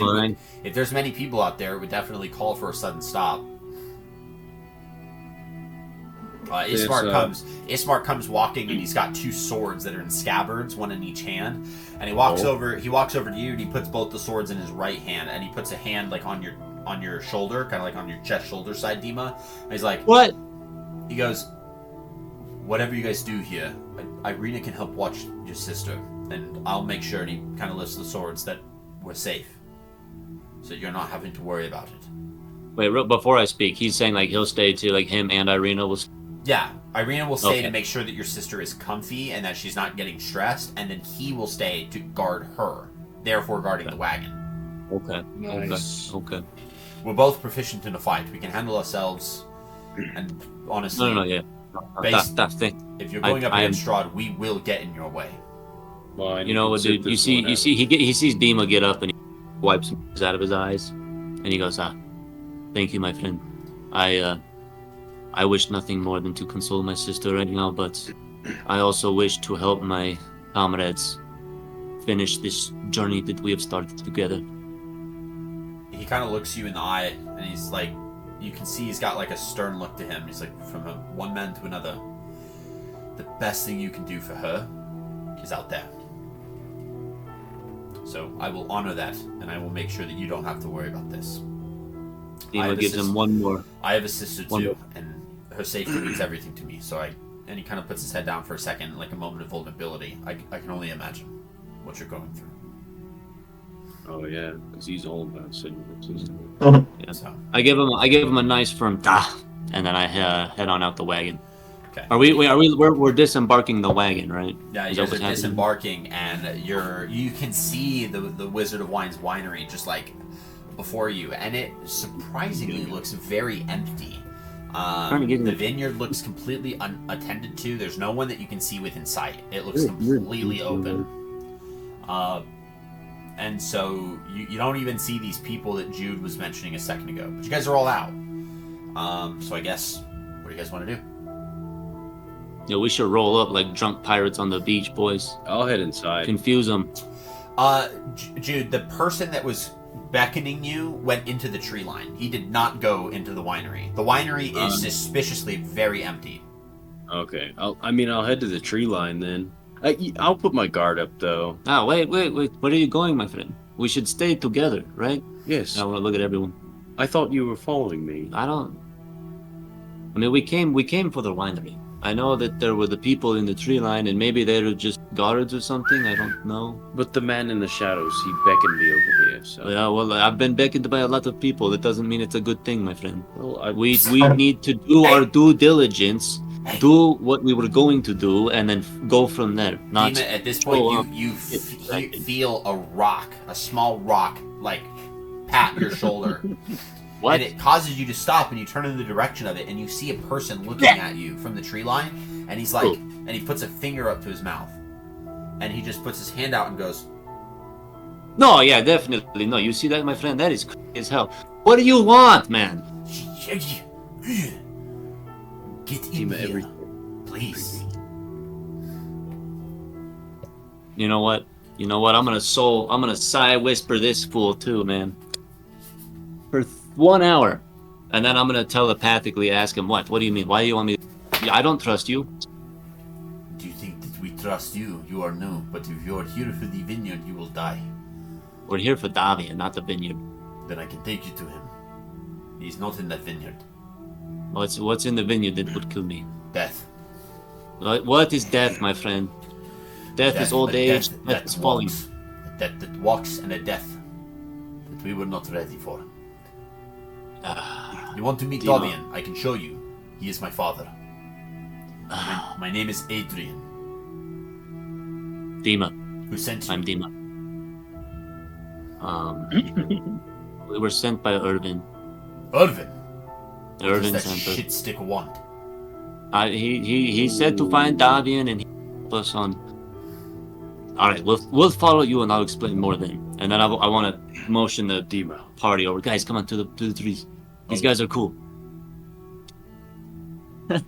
If there's many people out there, it would definitely call for a sudden stop. Ismark comes walking, and he's got 2 swords that are in scabbards, one in each hand. And he walks over. He walks over to you, and he puts both the swords in his right hand, and he puts a hand like on your shoulder, kind of like on your chest shoulder side, Dima. And he's like, "What?" He goes, "Whatever you guys do here, Irina can help watch your sister, and I'll make sure." And he kind of lifts the swords that we're safe, so you're not having to worry about it. Wait, before I speak, he's saying like he'll stay too, like him and Irina will. Yeah, Irina will stay to make sure that your sister is comfy and that she's not getting stressed, and then he will stay to guard her, therefore guarding the wagon. Okay. Nice. Okay. We're both proficient in a fight. We can handle ourselves, and honestly, Yeah. That thing. If you're going up against Strahd, we will get in your way. Fine, You know what, dude? You see, he sees Dima get up and he wipes some out of his eyes, and he goes, "Thank you, my friend. I wish nothing more than to console my sister right now, but I also wish to help my comrades finish this journey that we have started together. He kind of looks you in the eye, and he's like, you can see he's got like a stern look to him. He's like, from one man to another, the best thing you can do for her is out there. So I will honor that, and I will make sure that you don't have to worry about this. Dima gives him one more. I have a sister One too, more. and her safety means everything to me. So and he kind of puts his head down for a second, like a moment of vulnerability. I can only imagine what you're going through. Oh yeah, because he's all about sitting with his sister. Yeah. So I give him a nice firm da, and then I head on out the wagon. okay. We're disembarking the wagon, right? Yeah, Is you that guys are what's happening? disembarking, and you can see the Wizard of Wine's winery just like before you, and it surprisingly looks very empty. The vineyard looks completely unattended to. There's no one that you can see within sight. It looks completely open. And so you don't even see these people that Jude was mentioning a second ago. But you guys are all out. So I guess, what do you guys want to do? Yeah, we should roll up like drunk pirates on the beach, boys. I'll head inside. Confuse them. Jude, the person that was beckoning you went into the tree line. He did not go into the winery. The winery is suspiciously very empty. Okay, I'll head to the tree line then. I'll put my guard up though. Ah, wait. Where are you going, my friend? We should stay together, right? Yes. I want to look at everyone. I thought you were following me. I mean, we came for the winery. I know that there were the people in the tree line, and maybe they were just guards or something. I don't know. But the man in the shadows, he beckoned me over here. So Yeah, well, I've been beckoned by a lot of people. That doesn't mean it's a good thing, my friend. well, We need to do our due diligence, do what we were going to do, and then go from there. Not Dima, at this point, you distracted. feel a small rock, like, pat your shoulder. What? And it causes you to stop, and you turn in the direction of it, and you see a person looking at you from the tree line, and he's like, and he puts a finger up to his mouth, and he just puts his hand out and goes, No, yeah, definitely. No, you see that, my friend? That is crazy as hell. What do you want, man? get in Dima, here, everything. please. You know what? I'm gonna sigh whisper this fool too, man. For 1 hour. And then I'm gonna telepathically ask him, what? What do you mean? Why do you want me to... I don't trust you. Do you think that we trust you? You are new, but if you are here for the vineyard, you will die. We're here for Davian, not the vineyard. Then I can take you to him. He's not in that vineyard. What's in the vineyard that would kill me? Death. What is death, my friend? Death is old a age. death Death is falling. walks. A death that walks, and a death that we were not ready for. You want to meet Dima. Davian? I can show you. He is my father. My name is Adrian. Dima. Who sent you? I'm Dima. We were sent by Irvin. Irvin. Irvin Does that sent us. shit stick want? He said to find Davian and he helped us on. All right, we'll follow you and I'll explain more then. And then I want to motion the Dima. party over. Guys, come on to the trees. These guys are cool.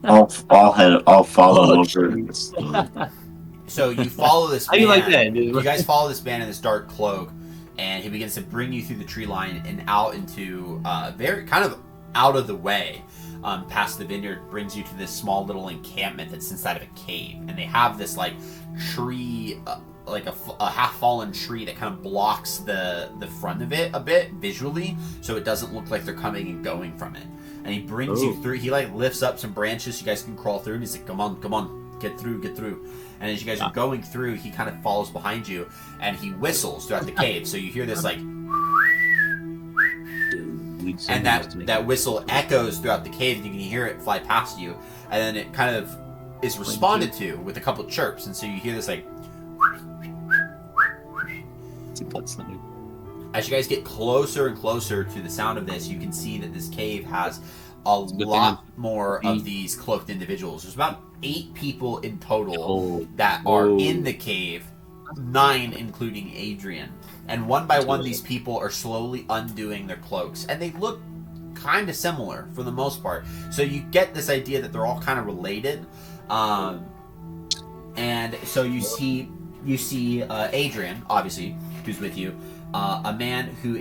I'll follow over. So you follow this How man. you like that, dude? You guys follow this man in this dark cloak, and he begins to bring you through the tree line and out into very kind of out of the way, past the vineyard. Brings you to this small little encampment that's inside of a cave, and they have this like tree, like a half fallen tree that kind of blocks the front of it a bit visually, so it doesn't look like they're coming and going from it. And he brings you through. He like lifts up some branches so you guys can crawl through, and he's like, "Come on, get through." And as you guys are going through, he kind of follows behind you, and he whistles throughout the cave. So you hear this like, and that whistle echoes throughout the cave, and you can hear it fly past you, and then it kind of is responded to with a couple chirps, and so you hear this like. As you guys get closer and closer to the sound of this, you can see that this cave has a lot more of these cloaked individuals. There's about 8 people in total that are in the cave, 9 including Adrian. And one by one, these people are slowly undoing their cloaks, and they look kind of similar for the most part. So you get this idea that they're all kind of related. And so you see Adrian, obviously, who's with you, a man who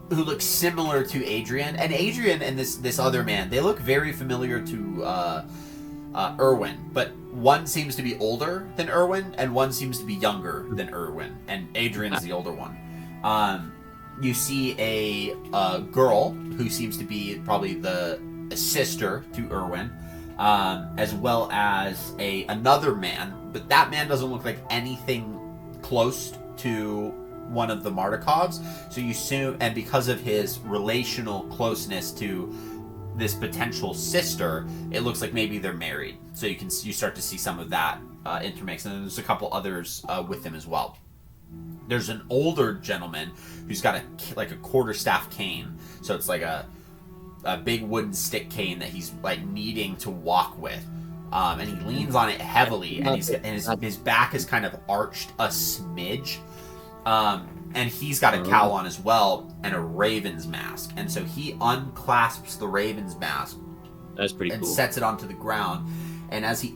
looks similar to Adrian, and Adrian and this other man, they look very familiar to Erwin, but one seems to be older than Erwin, and one seems to be younger than Erwin, and Adrian's the older one. You see a girl who seems to be probably the sister to Erwin, as well as another man, but that man doesn't look like anything close to one of the Mardikovs. So you assume, and because of his relational closeness to this potential sister, it looks like maybe they're married. So you start to see some of that intermix, and then there's a couple others with him as well. There's an older gentleman who's got a quarterstaff cane, so it's like a big wooden stick cane that he's like needing to walk with, and he leans on it heavily, and his back is kind of arched a smidge, and he's got a cowl on as well and a raven's mask, and so he unclasps the raven's mask. That's pretty and cool. Sets it onto the ground, and as he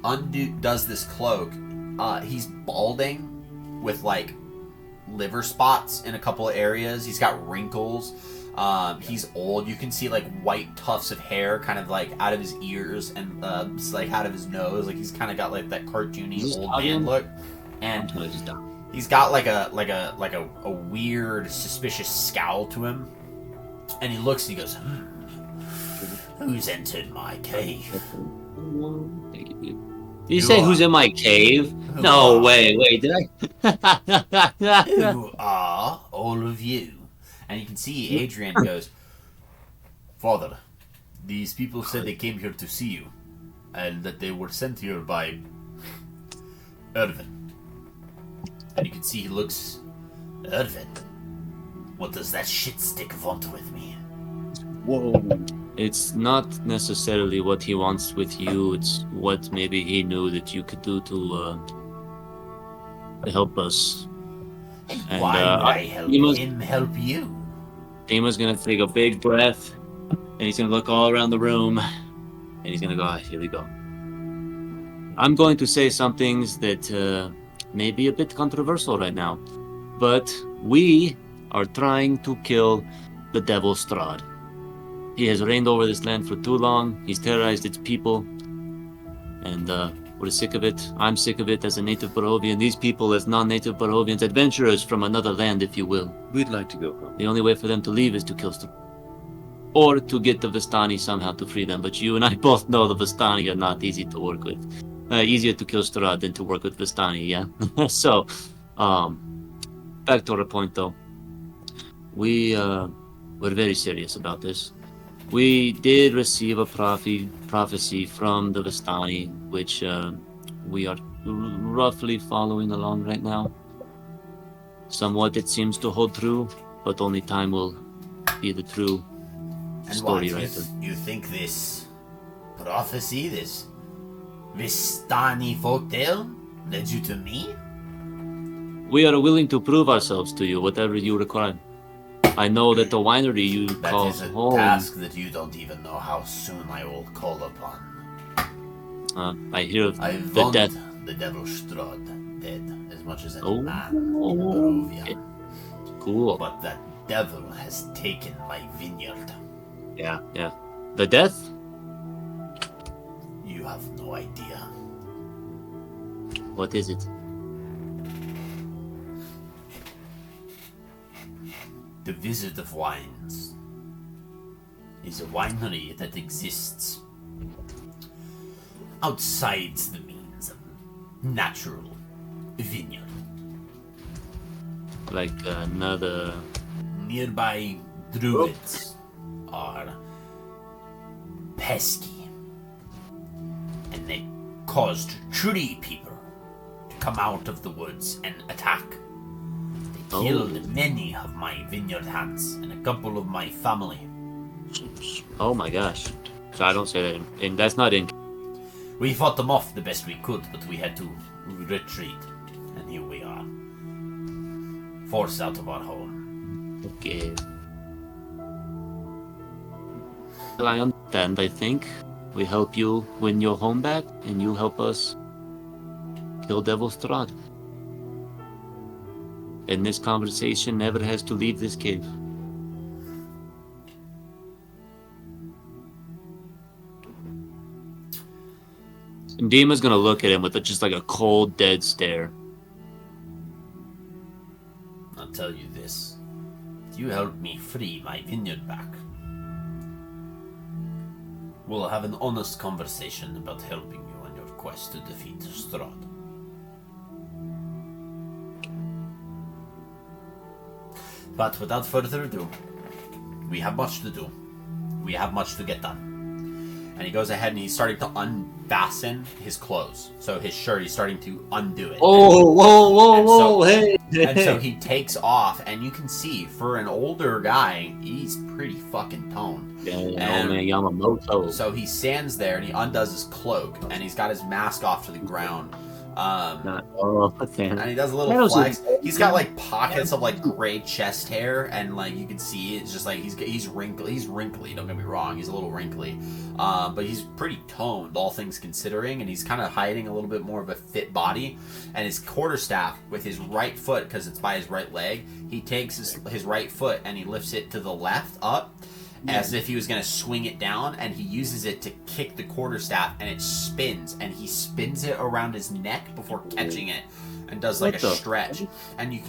does this cloak, he's balding with like liver spots in a couple of areas. He's got wrinkles. He's old. You can see like white tufts of hair kind of like out of his ears and like out of his nose. Like he's kind of got like that cartoony old man look. And he's got like a weird suspicious scowl to him. And he looks and he goes, "Who's entered my cave?" Thank you. Did you say who's in my cave? No, wait, did I? Who are all of you? And you can see Adrian goes, "Father, these people said they came here to see you, and that they were sent here by Erwin." And you can see he looks, "Erwin, what does that shit stick want with me?" Whoa. It's not necessarily what he wants with you. It's what maybe he knew that you could do to help us. And why would I help him help you? Dima's gonna take a big breath, and he's gonna look all around the room, and he's gonna go, "Here we go." I'm going to say some things that may be a bit controversial right now, but we are trying to kill the devil Strahd. He has reigned over this land for too long. He's terrorized its people, and we're sick of it. I'm sick of it as a native Barovian. These people as non-native Barovians, adventurers from another land, if you will. We'd like to go home. The only way for them to leave is to kill Strahd, or to get the Vistani somehow to free them. But you and I both know the Vistani are not easy to work with. Easier to kill Strahd than to work with Vistani, yeah? So, back to our point though. We're very serious about this. We did receive a prophecy from the Vistani, which we are roughly following along right now. Somewhat it seems to hold true, but only time will be the true story writer. You think this prophecy, this Vistani folktale, led you to me? We are willing to prove ourselves to you, whatever you require. I know that the winery you call That is a home. task that you don't even know how soon I will call upon. I hear of I the want death. the devil Strahd dead as much as any Oh. man in Barovia. Okay. Cool. But that devil has taken my vineyard. Yeah. The death? You have no idea. What is it? The Wizard of Wines is a winery that exists outside the means of natural vineyard. Like another. Nearby druids are pesky, and they caused tree people to come out of the woods and attack. They killed many of my vineyard hands and a couple of my family. Oh my gosh. So I don't say that, and that's not in. We fought them off the best we could, but we had to retreat, and here we are, forced out of our home. Okay. Well, I understand. I think we help you win your home back, and you help us kill Devil Strahd. And this conversation never has to leave this cave. And Dima's gonna look at him with just like a cold, dead stare. I'll tell you this. You help me free my vineyard back. We'll have an honest conversation about helping you on your quest to defeat Strahd. But without further ado, we have much to do. We have much to get done. And he goes ahead and he's starting to unfasten his clothes. So his shirt, he's starting to undo it. Whoa, hey! And so he takes off, and you can see, for an older guy, he's pretty fucking toned. Yeah, old man Yamamoto. So he stands there, and he undoes his cloak, and he's got his mask off to the ground. And he does a little flex. He's got like pockets of like gray chest hair, and like you can see it's just like he's wrinkly. He's wrinkly. Don't get me wrong. He's a little wrinkly, but he's pretty toned, all things considering. And he's kind of hiding a little bit more of a fit body. And his quarterstaff with his right foot, because it's by his right leg, he takes his right foot and he lifts it to the left up, as if he was going to swing it down, and he uses it to kick the quarterstaff, and it spins, and he spins it around his neck before catching it, and does like a stretch, and you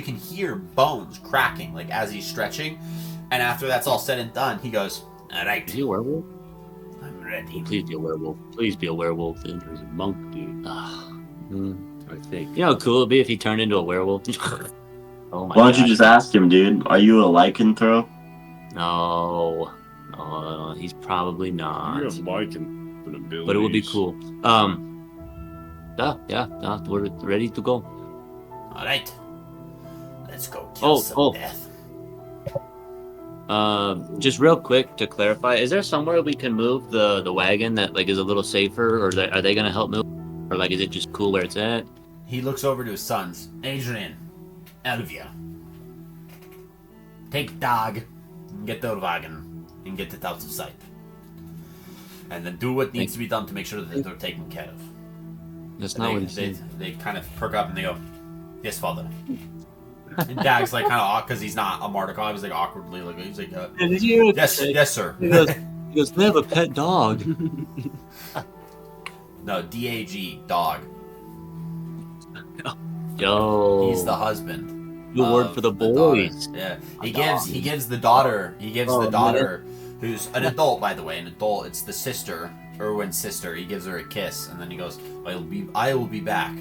can hear bones cracking like as he's stretching, and after that's all said and done, he goes, "All right, Is he a werewolf? I'm ready." Please be a werewolf. Please be a werewolf. He's a monk, dude. I think. You know how cool it'd be if he turned into a werewolf? Oh my Why don't you God. just ask him, dude? Are you a lycanthrope? No, he's probably not. You're liking an ability. But it would be cool. Yeah, we're ready to go. All right, let's go kill some death. Just real quick to clarify, is there somewhere we can move the wagon that like is a little safer, or are they gonna help move, or like is it just cool where it's at? He looks over to his sons, Adrian, Elvia. Take Dag, and get the wagon, and get it out of sight. And then do what needs to be done to make sure that they're taken care of. That's not what he they, said. they kind of perk up and they go, "Yes, father." And Dag's like kind of awkward because he's not a Mardukov. He's like awkwardly like he's like, "Yes, sir." He goes, they have a pet dog. No, DAG, dog. Yo, He's the husband. Good word for the boys. Yeah, he gives the daughter. He gives the daughter, who's an adult, by the way, an adult. It's the sister, Erwin's sister. He gives her a kiss, and then he goes, "I will be back."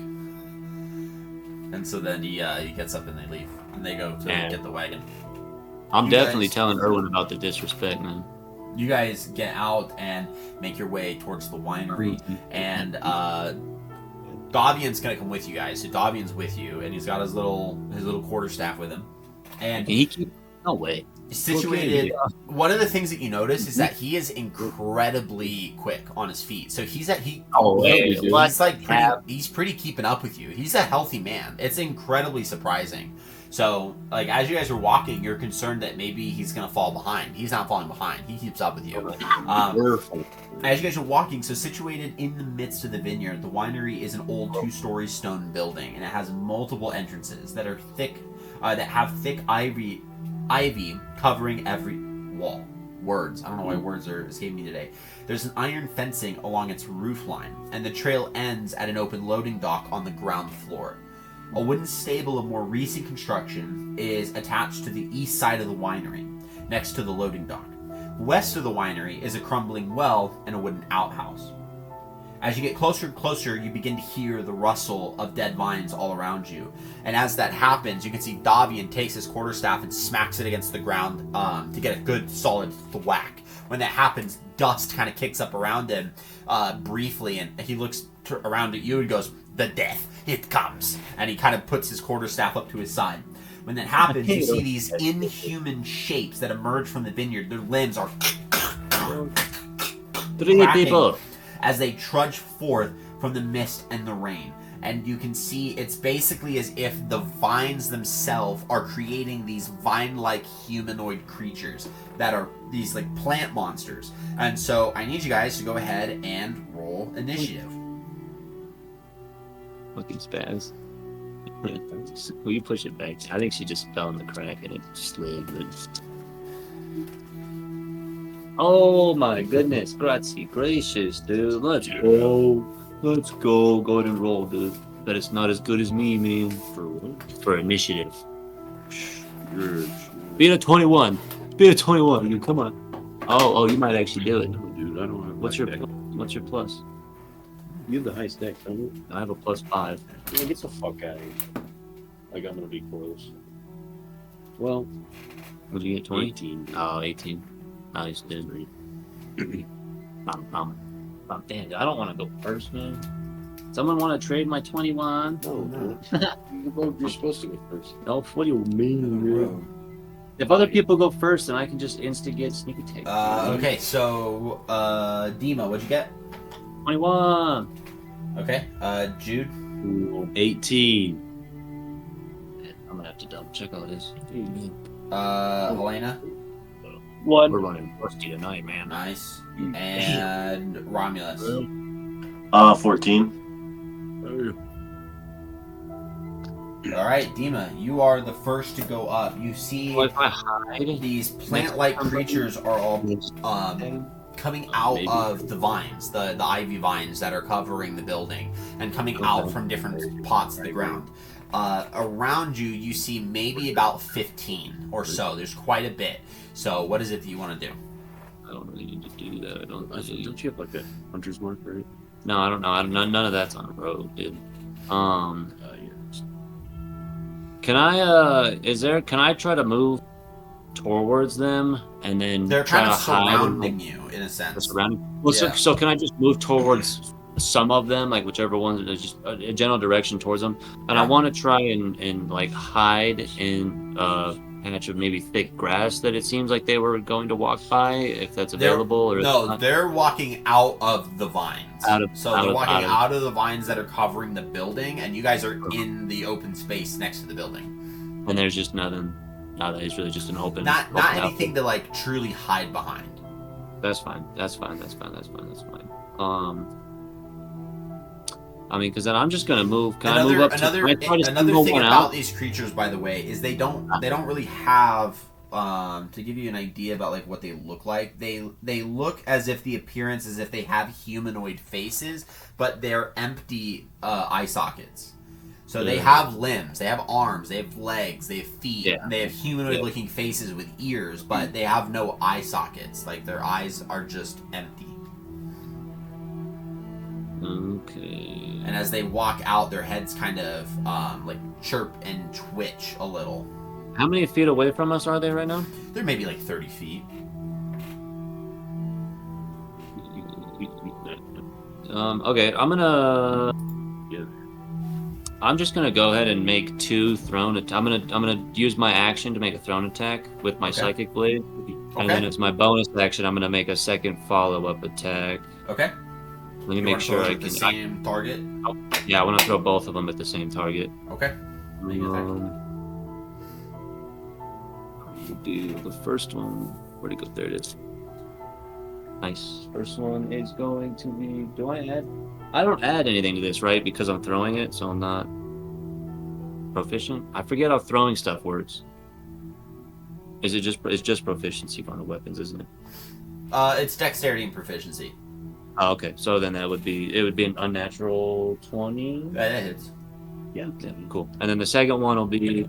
And so then he gets up and they leave, and they go to get the wagon. I'm definitely telling Erwin about the disrespect, man. You guys get out and make your way towards the winery, and Davian's gonna come with you guys. So Davian's with you, and he's got his little quarterstaff with him, and no way. Situated. One of the things that you notice is that he is incredibly quick on his feet. So he's pretty keeping up with you. He's a healthy man. It's incredibly surprising. So, like, as you guys are walking, you're concerned that maybe he's gonna fall behind. He's not falling behind. He keeps up with you. As you guys are walking, so situated in the midst of the vineyard, the winery is an old 2-story stone building, and it has multiple entrances that are thick, that have thick ivy covering every wall. Words. I don't know why words are escaping me today. There's an iron fencing along its roof line, and the trail ends at an open loading dock on the ground floor. A wooden stable of more recent construction is attached to the east side of the winery, next to the loading dock. West of the winery is a crumbling well and a wooden outhouse. As you get closer and closer, you begin to hear the rustle of dead vines all around you. And as that happens, you can see Davian takes his quarterstaff and smacks it against the ground to get a good solid thwack. When that happens, dust kind of kicks up around him briefly, and he looks around at you and goes, "The death, it comes." And he kind of puts his quarterstaff up to his side. When that happens, you see these inhuman shapes that emerge from the vineyard. Their limbs are Three people. as they trudge forth from the mist and the rain. And you can see it's basically as if the vines themselves are creating these vine-like humanoid creatures that are these like plant monsters. And so I need you guys to go ahead and roll initiative. Fucking spaz. Will you push it back? I think she just fell in the crack and it slid. Oh my goodness, grazie, gracious, dude. Let's go. Let's go. Go ahead and roll, dude. But it's not as good as me, man. For initiative. Beat a 21. Beat a 21. You come on. Oh, you might actually do it. No, dude, I don't have. What's your plus? You have the highest deck, don't you? I have a +5. Yeah, get the fuck out of here. Like I'm gonna be close. Well, What did you get? 20? 18. Oh, 18. Nice, dude. Damn, I don't want to go first, man. Someone want to trade my 21? No, you're supposed to go first. No, what do you mean, man? If other people go first, then I can just instigate sneak attack. Okay, so Dima, what'd you get? 21. Okay, Jude. 18. I'm gonna have to double check all this. Helena. 1. We're running rusty tonight, man. Nice. And Romulus. 14. All right, Dima, you are the first to go up. You see Well, if I hide, these plant-like creatures are all coming out of the vines, the ivy vines that are covering the building, and coming out from different pots of the ground. Around you, you see maybe about 15 or so. There's quite a bit. So, what is it that you want to do? I don't really need to do that. I don't. Don't you have like a hunter's mark, right? No, I don't know. None of that's on the road, dude. Yeah. Can I? Can I try to move towards them and then They're try kind of to hide? surrounding you, in a sense. Surrounding. Well, Yeah. so can I just move towards some of them, like whichever ones, just a general direction towards them? And I Yeah. want to try and like hide in a patch of maybe thick grass that it seems like they were going to walk by, if that's available. Or No, they're walking out of the vines. They're walking out of the vines that are covering the building, and you guys are in the open space next to the building. And there's just nothing. No, it's really just an open. Not open anything outfit. to like truly hide behind. That's fine. I mean, because then I'm just gonna move. Can I move up? Another thing about these creatures, by the way, is they don't really have. To give you an idea about like what they look like, they look as if the appearance is if they have humanoid faces, but they're empty eye sockets. So they have limbs, they have arms, they have legs, they have feet, and they have humanoid-looking faces with ears, but they have no eye sockets. Like their eyes are just empty. Okay. And as they walk out, their heads kind of like chirp and twitch a little. How many feet away from us are they right now? They're maybe like 30 feet. Okay, I'm just gonna go ahead and make 2 thrown. I'm gonna use my action to make a thrown attack with my psychic blade, and then as my bonus action, I'm gonna make a second follow-up attack. Okay. Let me make sure I can. The same target. Yeah, I want to throw both of them at the same target. Okay. Do the first one. Where'd it go? There it is. Nice. First one is going to be. Do I add? I don't add anything to this, right? Because I'm throwing it, so I'm not proficient. I forget how throwing stuff works. Is it just? It's just proficiency on the weapons, isn't it? It's dexterity and proficiency. Oh, okay. So then it would be an unnatural 20. That hits. Yeah. Cool. And then the second one will be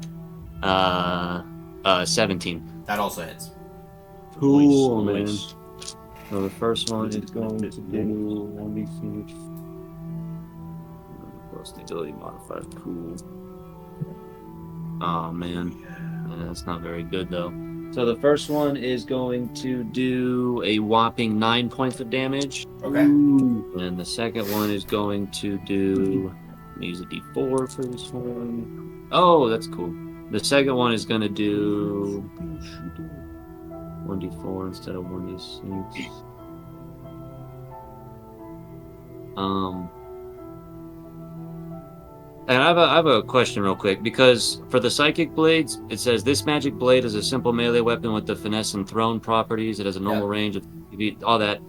17. That also hits. Cool, man. So the first one is going to do 1d6. Plus the ability modifier. Cool. Oh man. Yeah, that's not very good though. So the first one is going to do a whopping 9 points of damage. Okay. And the second one is going to do. Let me use a d4 for this one. Oh, that's cool. The second one is going to do 1d4 instead of 1d6. And I have a question real quick, because for the psychic blades, it says this magic blade is a simple melee weapon with the finesse and thrown properties. It has a normal range of all that.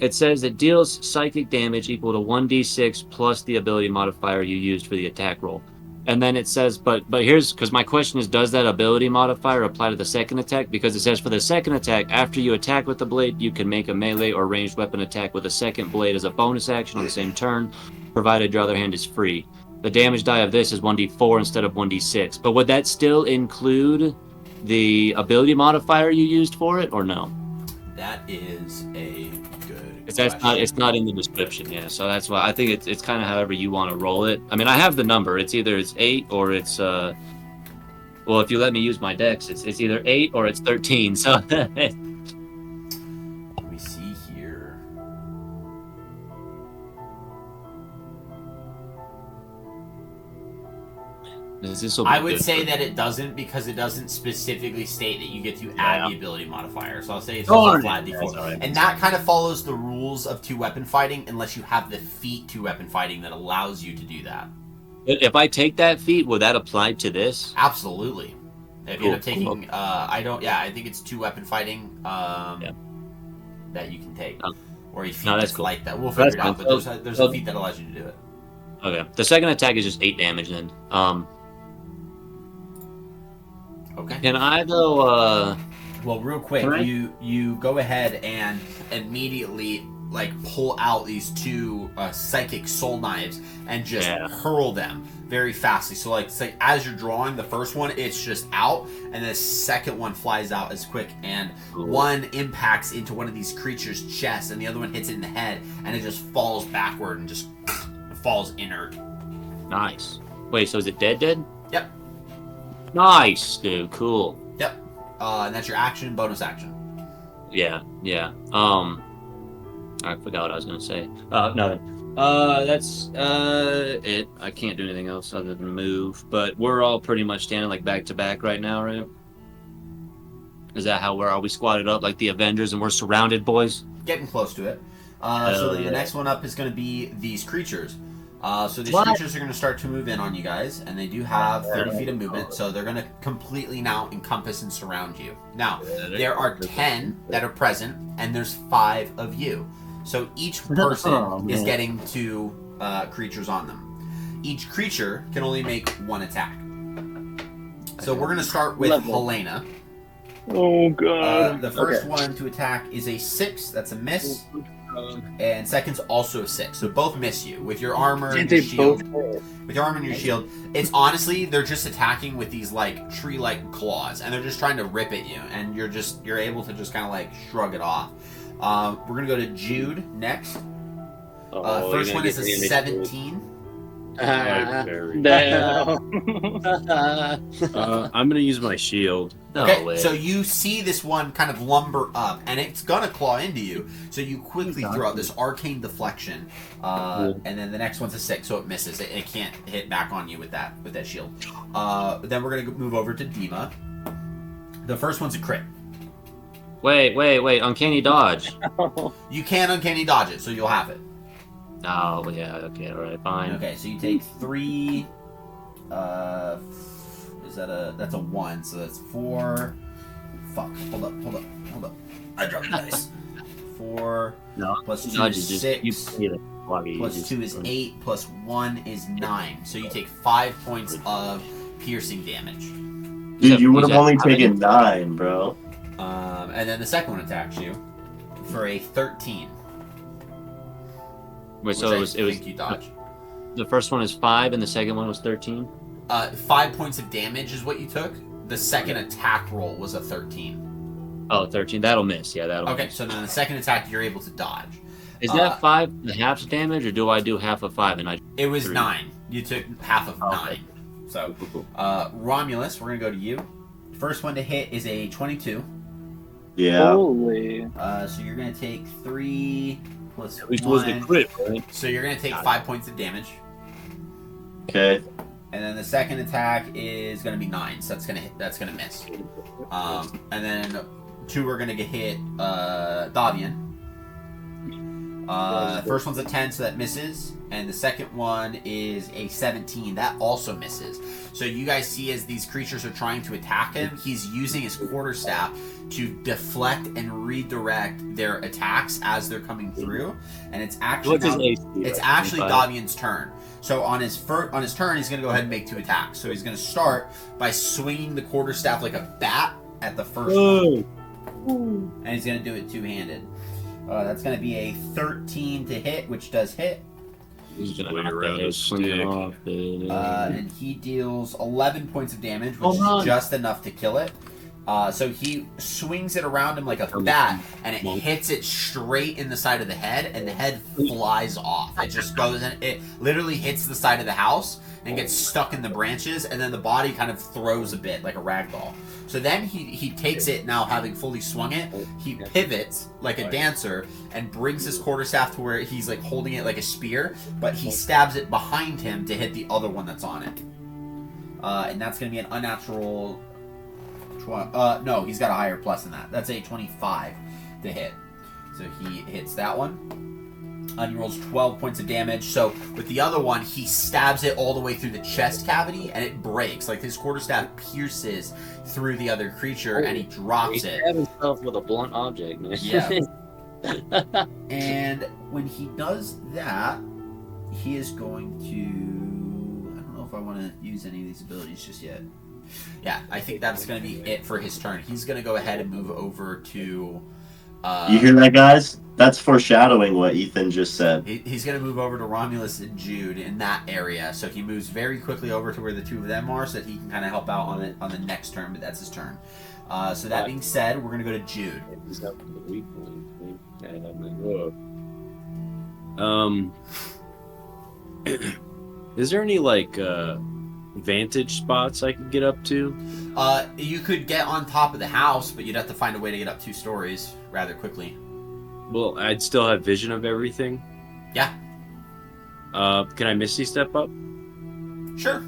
It says it deals psychic damage equal to 1d6 plus the ability modifier you used for the attack roll. And then it says, but here's, because my question is, does that ability modifier apply to the second attack? Because it says for the second attack, after you attack with the blade, you can make a melee or ranged weapon attack with a second blade as a bonus action on the same turn, provided your other hand is free. The damage die of this is 1d4 instead of 1d6. But would that still include the ability modifier you used for it, or no? That is a good It's not in the description, yeah. So that's why I think it's kind of however you want to roll it. I mean, I have the number. It's either it's 8 or it's well, if you let me use my dex, it's either 8 or it's 13. So Let me see here. I would say that it doesn't, because it doesn't specifically state that you get to add the ability modifier. So I'll say it's just a flat d4. Right. And that kind of follows the rules of 2-weapon fighting, unless you have the feat 2-weapon fighting that allows you to do that. If I take that feat, will that apply to this? Absolutely. If you end up taking, Cool. I think it's 2-weapon fighting that you can take. Or a feat that's cool. like that. We'll figure it out, fine. but there's a feat that allows you to do it. Okay. The second attack is just 8 damage then. Okay. Can I though? Well, real quick, you go ahead and immediately pull out these 2 psychic soul knives and just hurl them very fastly. So as you're drawing the first one, it's just out, and the second one flies out as quick, and one impacts into one of these creatures' chest, and the other one hits it in the head, and it just falls backward and just falls inert. Nice. Wait, so is it dead? Yep. Nice, dude. Cool. Yep. And that's your action, bonus action. Yeah. I forgot what I was gonna say. Nothing. That's it. I can't do anything else other than move. But we're all pretty much standing back to back right now, right? Is that how are we squatted up like the Avengers and we're surrounded, boys? Getting close to it. So the next one up is going to be these creatures. So these creatures are going to start to move in on you guys, and they do have 30 feet of movement, so they're going to completely now encompass and surround you. Now, there are 10 that are present, and there's 5 of you. So each person is getting 2 creatures on them. Each creature can only make 1 attack. So we're going to start with Helena. Oh, God. The first one to attack is a 6. That's a miss. And second's also a 6. So both miss you with your armor and your shield. With your armor and your shield. It's honestly, they're just attacking with these tree-like claws, and they're just trying to rip at you, and you're able to just kind of shrug it off. We're gonna go to Jude next. First one is a 17. Damn. I'm gonna use my shield. Okay, so you see this one kind of lumber up, and it's gonna claw into you. So you quickly throw out this arcane deflection, and then the next one's a 6, so it misses. It can't hit back on you with that shield. Then we're gonna move over to Dima. The first one's a crit. Wait! Uncanny dodge. You can uncanny dodge it, so you'll have it. Oh yeah. Okay. All right. Fine. Okay, so you take 3. That's a 1, so that's 4. Fuck. Hold up. I dropped the dice. 4 plus 2 is 6. Plus 2 is 8. Plus 1 is 9. So you take 5 points of piercing damage. Dude, you would have only taken 9, bro. And then the second one attacks you for a 13. Wait, so it was you dodge. The first one is 5 and the second one was 13? 5 points of damage is what you took. The second attack roll was a 13. Oh, 13. That'll miss. Yeah, that'll Okay, miss. so then the second attack you're able to dodge. Is that 5 the half damage, or do I do half of 5 and I? It was 3? 9. You took half of 9. Okay. So, Cool. Romulus, we're gonna go to you. First one to hit is a 22. Yeah. Holy. So you're gonna take 3 plus At least it was a 1. crit, right? So you're gonna take 5 points of damage. Okay. And then the second attack is gonna be 9, so that's gonna miss. And then 2 are gonna get hit, Davian. First one's a 10, so that misses. And the second one is a 17. That also misses. So you guys see as these creatures are trying to attack him, he's using his quarterstaff to deflect and redirect their attacks as they're coming through. And it's actually What's his AC? it's actually Davian's turn. So on his turn, he's going to go ahead and make 2 attacks. So he's going to start by swinging the quarterstaff like a bat at the first one. And he's going to do it two-handed. That's going to be a 13 to hit, which does hit. He's gonna Way knock around the head his swing stick. off. And he deals 11 points of damage, which is just enough to kill it. So he swings it around him like a bat, and it hits it straight in the side of the head, and the head flies off. It just goes in, it literally hits the side of the house and gets stuck in the branches, and then the body kind of throws a bit like a ragdoll. So then he takes it, now having fully swung it, he pivots like a dancer and brings his quarterstaff to where he's like holding it like a spear, but he stabs it behind him to hit the other one that's on it. And that's going to be an unnatural... no, he's got a higher plus than that. That's a 25 to hit. So he hits that one. And he rolls 12 points of damage. So with the other one, he stabs it all the way through the chest cavity, and it breaks. Like his quarterstaff pierces through the other creature, and he drops He it. stabbed himself with a blunt object, man. Yeah. And when he does that, he is going to... I don't know if I want to use any of these abilities just yet. Yeah, I think that's going to be it for his turn. He's going to go ahead and move over to... You hear that, guys? That's foreshadowing what Ethan just said. He's going to move over to Romulus and Jude in that area. So he moves very quickly over to where the two of them are so that he can kind of help out on the next turn, but that's his turn. So that being said, we're going to go to Jude. He's up to the weak point. Is there any like vantage spots I could get up to? You could get on top of the house, but you'd have to find a way to get up 2 stories rather quickly. Well, I'd still have vision of everything. Yeah. Can I Misty step up? Sure.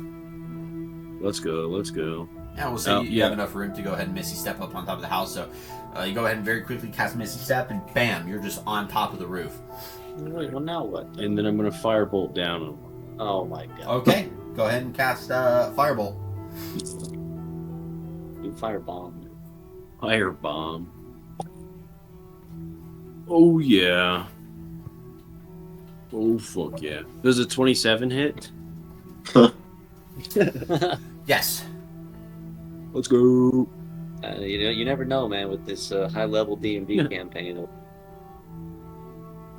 Let's go. Yeah, we'll say you have enough room to go ahead and Misty Step up on top of the house. So you go ahead and very quickly cast Misty Step, and bam, you're just on top of the roof. Wait, well now what? And then I'm gonna firebolt down on him. Oh my god. Okay, go ahead and cast Firebolt. You firebomb. Firebomb. Oh yeah. Oh fuck yeah. Does a 27 hit? Yes. Let's go. You never know, man, with this high-level D&D campaign.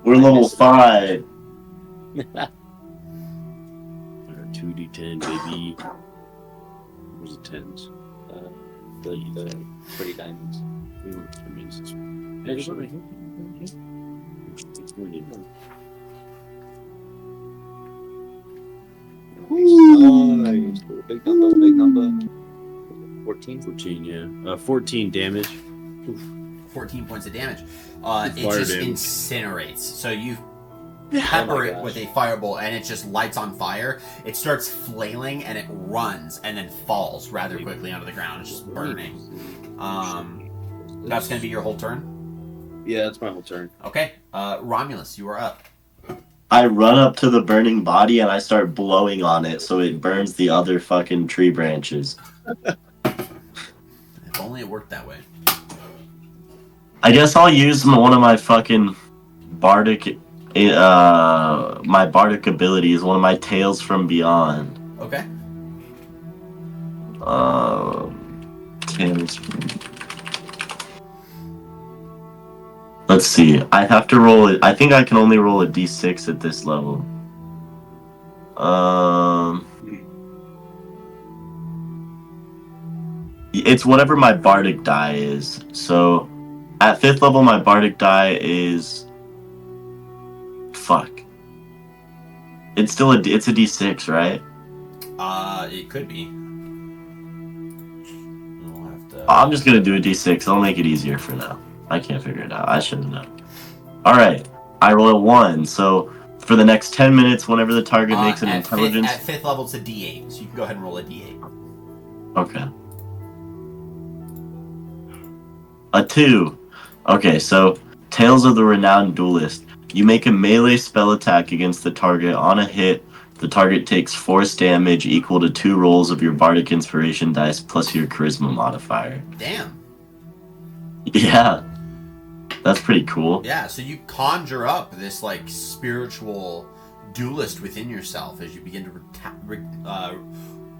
We're level 5. 2d10, baby. Where's the 10s? The pretty diamonds. That means it's... Actually, nice. Big number. 14? 14, yeah. 14 damage. 14 points of damage. It Fire just damage. incinerates. So you pepper it with a firebolt, and it just lights on fire. It starts flailing, and it runs, and then falls rather quickly onto the ground. It's just burning. That's going to be your whole turn? Yeah, that's my whole turn. Okay. Romulus, you are up. I run up to the burning body and I start blowing on it so it burns the other fucking tree branches. If only it worked that way. I guess I'll use one of my fucking bardic, my bardic abilities, one of my Tales from Beyond. Okay. Tales from... Let's see. I have to roll it. I think I can only roll a d6 at this level. It's whatever my bardic die is. So, at 5th level, my bardic die is... Fuck. It's still it's a d6, right? It could be. We'll have to... I'm just gonna do a d6. I'll make it easier for now. I can't figure it out. I should have known. Alright. I roll a 1. So, for the next 10 minutes, whenever the target makes an intelligence... At 5th level, it's a d8. So you can go ahead and roll a d8. Okay. A 2. Okay, so Tales of the Renowned Duelist. You make a melee spell attack against the target. On a hit, the target takes force damage equal to 2 rolls of your Bardic Inspiration dice plus your Charisma modifier. Damn. Yeah. That's pretty cool. Yeah, so you conjure up this like spiritual duelist within yourself as you begin to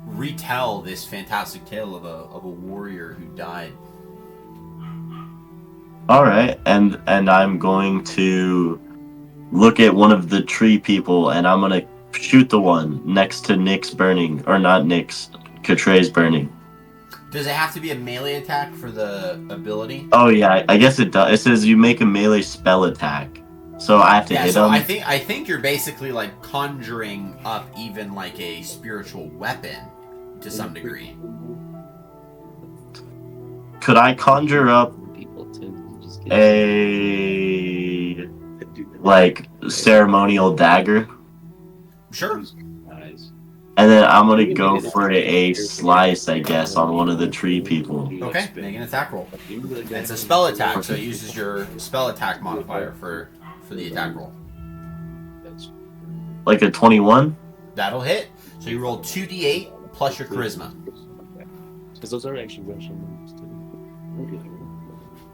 retell this fantastic tale of a warrior who died. All right, and I'm going to look at one of the tree people, and I'm gonna shoot the one next to Nick's burning, or not Nick's, Catray's burning. Does it have to be a melee attack for the ability? Oh yeah, I guess it does. It says you make a melee spell attack, so I have to hit so him. I think you're basically like conjuring up even like a spiritual weapon to some degree. Could I conjure up People too. Just a like ceremonial dagger? Sure. Nice. And then I'm gonna go for a slice, I guess, on one of the tree people. Okay, make an attack roll. It's a spell attack, so it uses your spell attack modifier for the attack roll. Like a 21? That'll hit. So you roll 2d8 plus your charisma. Because those are actually Russian names too.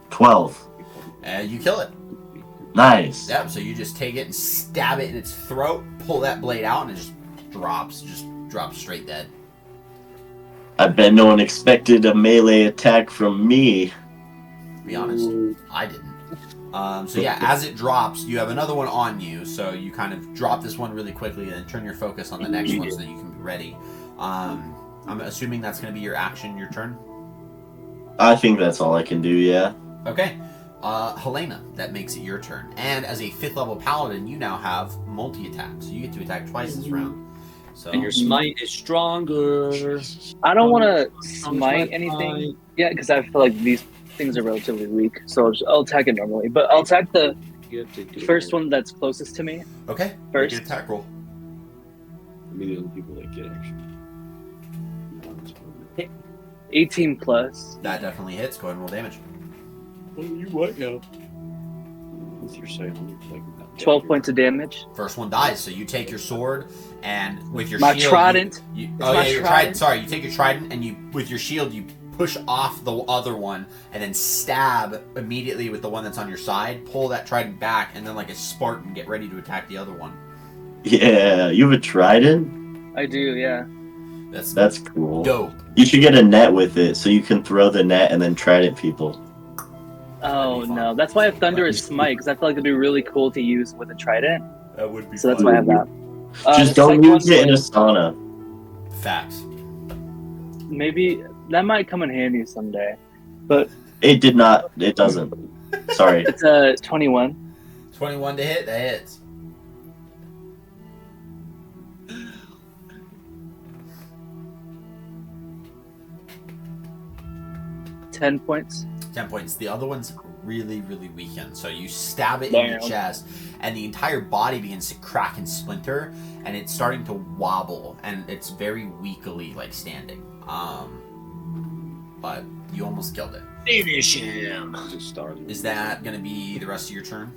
12. And you kill it. Nice. Yep, so you just take it and stab it in its throat, pull that blade out, and it just drops straight dead. I bet no one expected a melee attack from me. To be honest, I didn't. So yeah, as it drops, you have another one on you, so you kind of drop this one really quickly and then turn your focus on the next one so that you can be ready. I'm assuming that's going to be your action, your turn? I think that's all I can do, yeah. Okay. Helena, that makes it your turn. And as a 5th level paladin, you now have multi-attack, so you get to attack twice this round. So And your smite is stronger. I don't want to smite anything yet because I feel like these things are relatively weak. So I'll attack it normally, but I'll attack the first one that's closest to me. Okay. First. Make an attack roll. Immediately people that get action. 18 plus. That definitely hits. Go ahead and roll damage. What do you want now? With your sight, like 12 points of damage. First one dies, so you take your sword and with your My shield. trident. You It's my your trident. trident. Sorry, you take your trident and you, with your shield, you push off the other one and then stab immediately with the one that's on your side. Pull that trident back and then, like a Spartan, get ready to attack the other one. Yeah, you have a trident? I do, yeah. That's cool. Dope. You should get a net with it so you can throw the net and then trident people. Oh be fun. no, that's why I have Thunderous Smite because I feel like it'd be really cool to use with a trident. That would be So that's why I have that. Just the don't second use it in a one, sauna. Facts. Maybe that might come in handy someday. But It did not. It doesn't. Sorry. it's a 21. 21 to hit. That hits. Ten points. 10 points. The other one's really, really weakened. So you stab it in your Damn. chest, and the entire body begins to crack and splinter, and it's starting to wobble, and it's very weakly like standing. But you almost killed it. Finish him. Just started. Is that going to be the rest of your turn?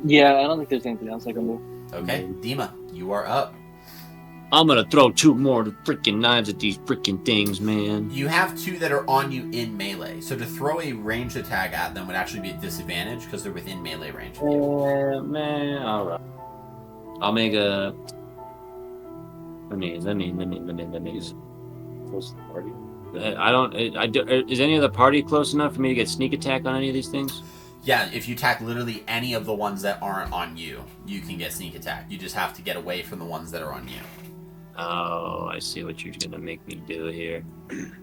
Yeah, I don't think there's anything else I can do. Okay, Dima, you are up. I'm gonna throw 2 more freaking knives at these freaking things, man. You have 2 that are on you in melee, so to throw a ranged attack at them would actually be a disadvantage because they're within melee range. Man, alright. I'll make a. Let me. Close to the party. I don't. Is any of the party close enough for me to get sneak attack on any of these things? Yeah, if you attack literally any of the ones that aren't on you, you can get sneak attack. You just have to get away from the ones that are on you. Oh, I see what you're gonna make me do here.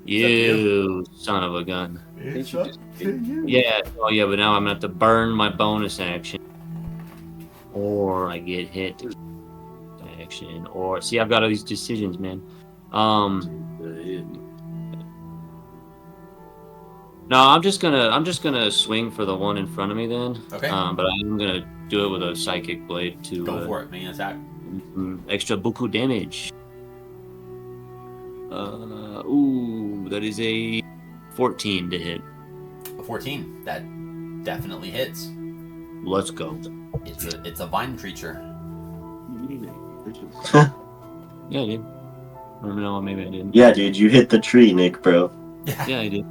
you. You son of a gun. Yeah. Oh, yeah. But now I'm gonna have to burn my bonus action, or I get hit. Action, or see, I've got all these decisions, man. No, I'm just gonna swing for the one in front of me then. Okay. But I'm gonna do it with a psychic blade to Go for it. Make an attack. extra buku damage. That is a 14 to hit. A 14. That definitely hits. Let's go. It's a vine creature. Yeah, I did. Or no, maybe I didn't. Yeah, dude, you hit the tree, Nick, bro. Yeah, I did.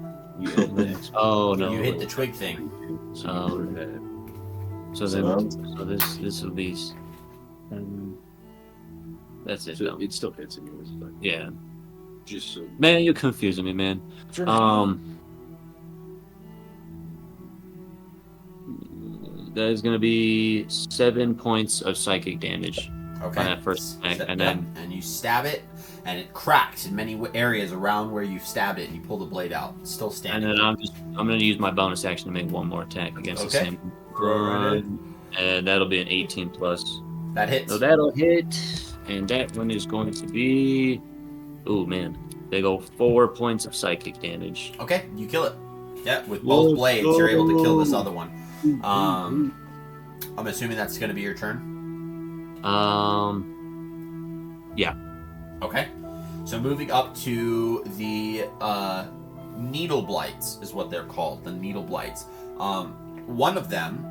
Oh no. You hit the twig thing. So this will be. That's it. So it still hits anyways. But Yeah. just so. Man, you're confusing me, man. That is gonna be 7 points of psychic damage Okay. on that first attack, and then you stab it, and it cracks in many areas around where you stabbed it, and you pull the blade out. It's still standing. and then I'm gonna use my bonus action to make one more attack against the same Right. and that'll be an 18 plus. That hits. So that'll hit, and that one is going to be. Oh man, they go 4 points of psychic damage. Okay, you kill it. Yeah, with both blades, you're able to kill this other one. I'm assuming that's going to be your turn. Yeah. Okay. So moving up to the needle blights is what they're called. The needle blights. One of them,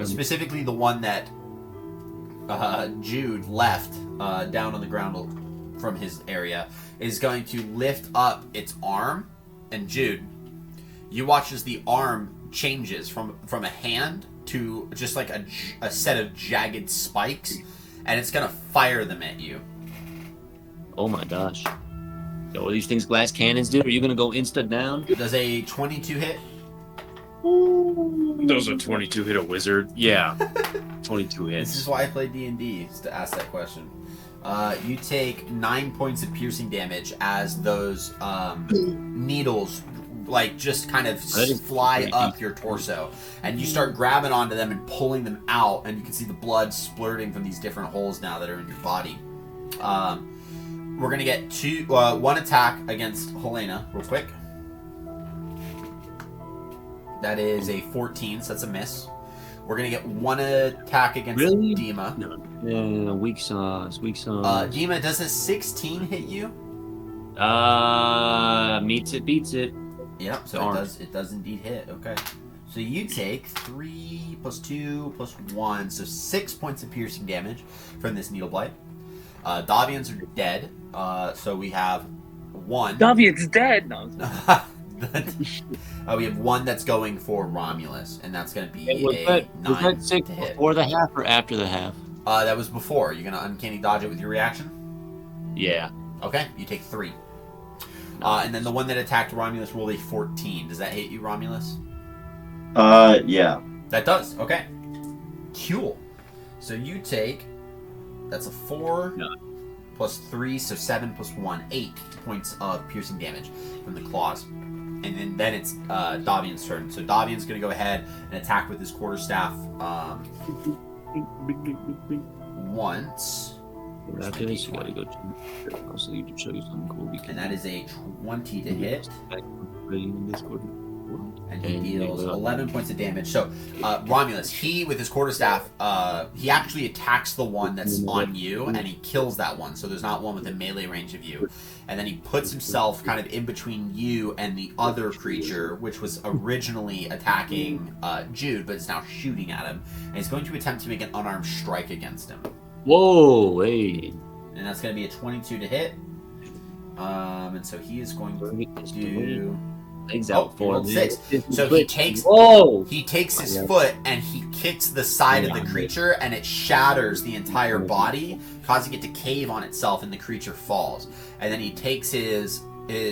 specifically the one that Jude left down on the ground from his area, is going to lift up its arm. And Jude, you watch as the arm changes from a hand to just like a set of jagged spikes, and it's gonna fire them at you. Oh my gosh. Yo, are these things glass cannons, dude? Are you gonna go insta down? Does a 22 hit? Those are 22 hit a wizard. Yeah. 22 hits. This is why I play D&D, is to ask that question. You take 9 points of piercing damage as those needles like just kind of fly up your torso, and you start grabbing onto them and pulling them out, and you can see the blood splurting from these different holes now that are in your body. We're gonna get one attack against Helena real quick. That is a 14, so that's a miss. We're gonna get one attack against Dima. Yeah, weak sauce. Dima, does a 16 hit you? Meets it, beats it. Yep, so it does indeed hit. Okay. So you take 3 plus 2 plus 1, so 6 points of piercing damage from this needle blight. Davians are dead, so we have 1. Davian's dead! No. We have 1 that's going for Romulus, and that's going to be Was a 9 that 6 to hit. before the half or after the half? That was before. You're going to uncanny dodge it with your reaction? Yeah. Okay, you take 3. And then the one that attacked Romulus rolled a 14. Does that hit you, Romulus? Yeah. That does. Okay. Cool. So you take... That's a 4 plus 3, so 7 plus 1, 8 points of piercing damage from the claws. And then it's Davian's turn. So Davian's going to go ahead and attack with his quarterstaff once. After this, you gotta go to. Also, you can show you something cool. And that is a 20 to hit. And he deals 11 points of damage. So, Romulus, he, with his quarterstaff, he actually attacks the one that's on you, and he kills that one. So there's not one within melee range of you. And then he puts himself kind of in between you and the other creature, which was originally attacking Jude, but is now shooting at him. And he's going to attempt to make an unarmed strike against him. Whoa, wait. And that's going to be a 22 to hit. And so he is going to do... Legs out for 6. So he takes his foot and he kicks the side of the creature, and it shatters the entire body, causing it to cave on itself, and the creature falls. And then he takes his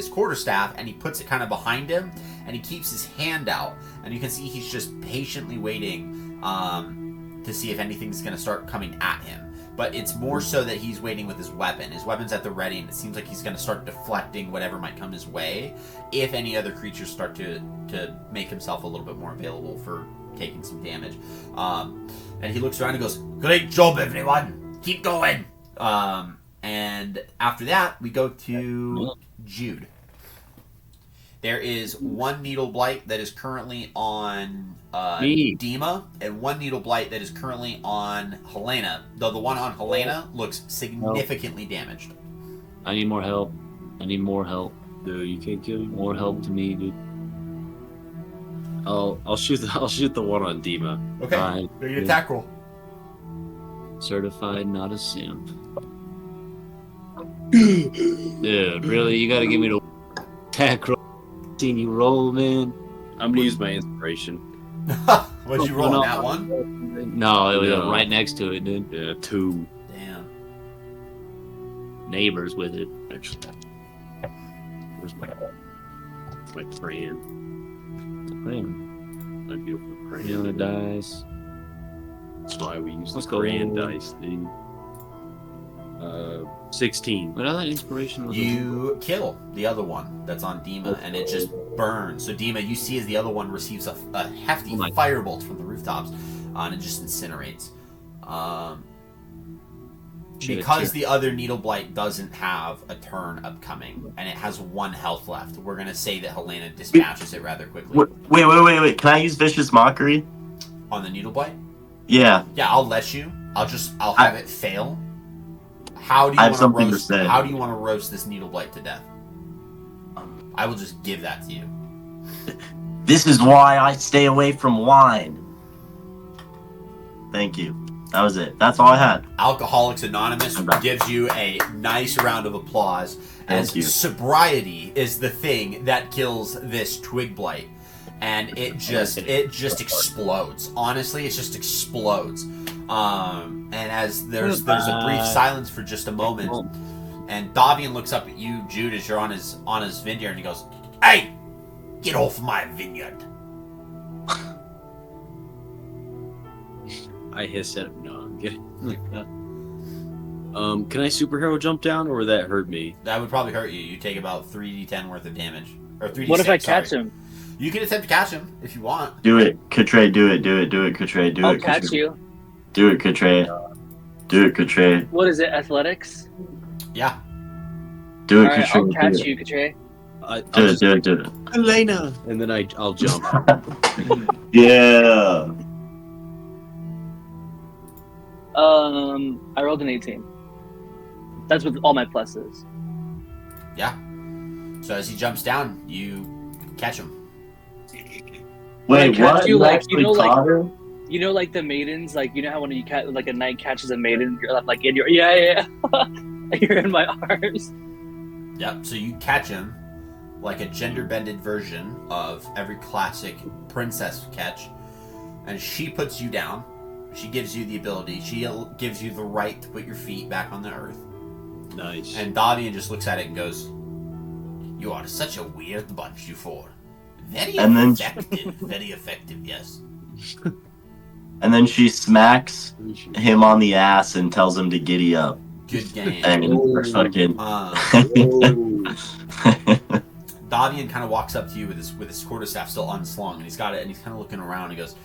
quarterstaff and he puts it kind of behind him, and he keeps his hand out, and you can see he's just patiently waiting to see if anything's going to start coming at him. But it's more so that he's waiting with his weapon. His weapon's at the ready, and it seems like he's going to start deflecting whatever might come his way if any other creatures start to make himself a little bit more available for taking some damage. And he looks around and goes, "Great job, everyone! Keep going!" And after that, we go to Jude. There is 1 needle blight that is currently on Dima, and 1 needle blight that is currently on Helena. Though the one on Helena looks significantly damaged. I need more help. No, you can't kill me. More help to me, dude. I'll shoot the one on Dima. Okay, Fine. make an attack roll. Certified not a simp. Dude, really? You gotta give me the attack roll. Seen you roll, man. I'm gonna use my inspiration. What'd you roll on that one? No, it was No. right next to it, dude. Yeah, 2. Damn. Neighbors with it. Actually, where's my crayon? Man, My beautiful you crayon. know the dice. That's why we use Let's the go. crayon dice, dude. 16. But I thought inspiration was. You kill the other one that's on Dima, and it just burns. So Dima, you see as the other one receives a hefty Oh my- firebolt from the rooftops, and it just incinerates. Because the other Needle Blight doesn't have a turn upcoming, and it has 1 health left, we're gonna say that Helena dispatches it rather quickly. Wait. Can I use Vicious Mockery? On the Needle Blight? Yeah. Yeah, I'll let you. I'll have it fail. How do you I have want something to to roast? say. How do you want to roast this Needle Blight to death? I will just give that to you. This is why I stay away from wine. Thank you. That was it. That's all I had. Alcoholics Anonymous I'm back. gives you a nice round of applause, as Thank you. sobriety is the thing that kills this twig blight, and it just explodes. Honestly, it just explodes. And as there's a brief silence for just a moment, and Davian looks up at you, Jude, as you're on his vineyard, and he goes, "Hey, get off my vineyard!" I hiss at him. No, I'm kidding. Can I superhero jump down, or would that hurt me? That would probably hurt you. You take about 3d10 worth of damage, or 3d6. What if I catch sorry. him? You can attempt to catch him if you want. Do it, Katre. Do it, Katre. Do I'll it, catch Katre. you. Do it, Katre. Do it, Katre. What is it? Athletics? Yeah. Do it, All right, Katre. I'll catch Do it. you, Katray. I'll Do just, it. Elena, and then I'll jump. Yeah. I rolled an 18. That's with all my pluses. Yeah. So as he jumps down, you catch him. Wait, catch what? you, You like, actually you know, like- caught her? You know, like the maidens, like you know how when you like a knight catches a maiden, you're like in your yeah. You're in my arms. Yep. So you catch him like a gender-bended version of every classic princess catch, and she puts you down. She gives you the ability. She gives you the right to put your feet back on the earth. Nice. And Davian just looks at it and goes, "You are such a weird bunch, you four. Very And then- effective. Very effective, yes." And then she smacks him on the ass and tells him to giddy up. Good game. And fucking. Davian kind of walks up to you with his quarterstaff still unslung, and he's got it, and he's kind of looking around. And he goes,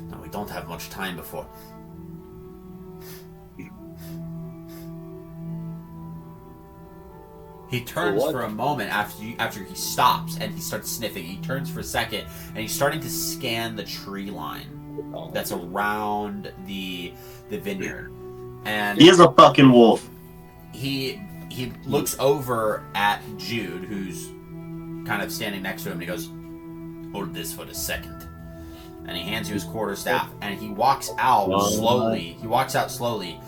"No, we don't have much time before." He turns for a moment after he stops, and he starts sniffing. He turns for a second, and he's starting to scan the tree line that's around the vineyard. And He is a fucking wolf. he looks over at Jude, who's kind of standing next to him, and he goes, "Hold this for a second." And he hands you his quarterstaff, and he walks out slowly. He walks out slowly,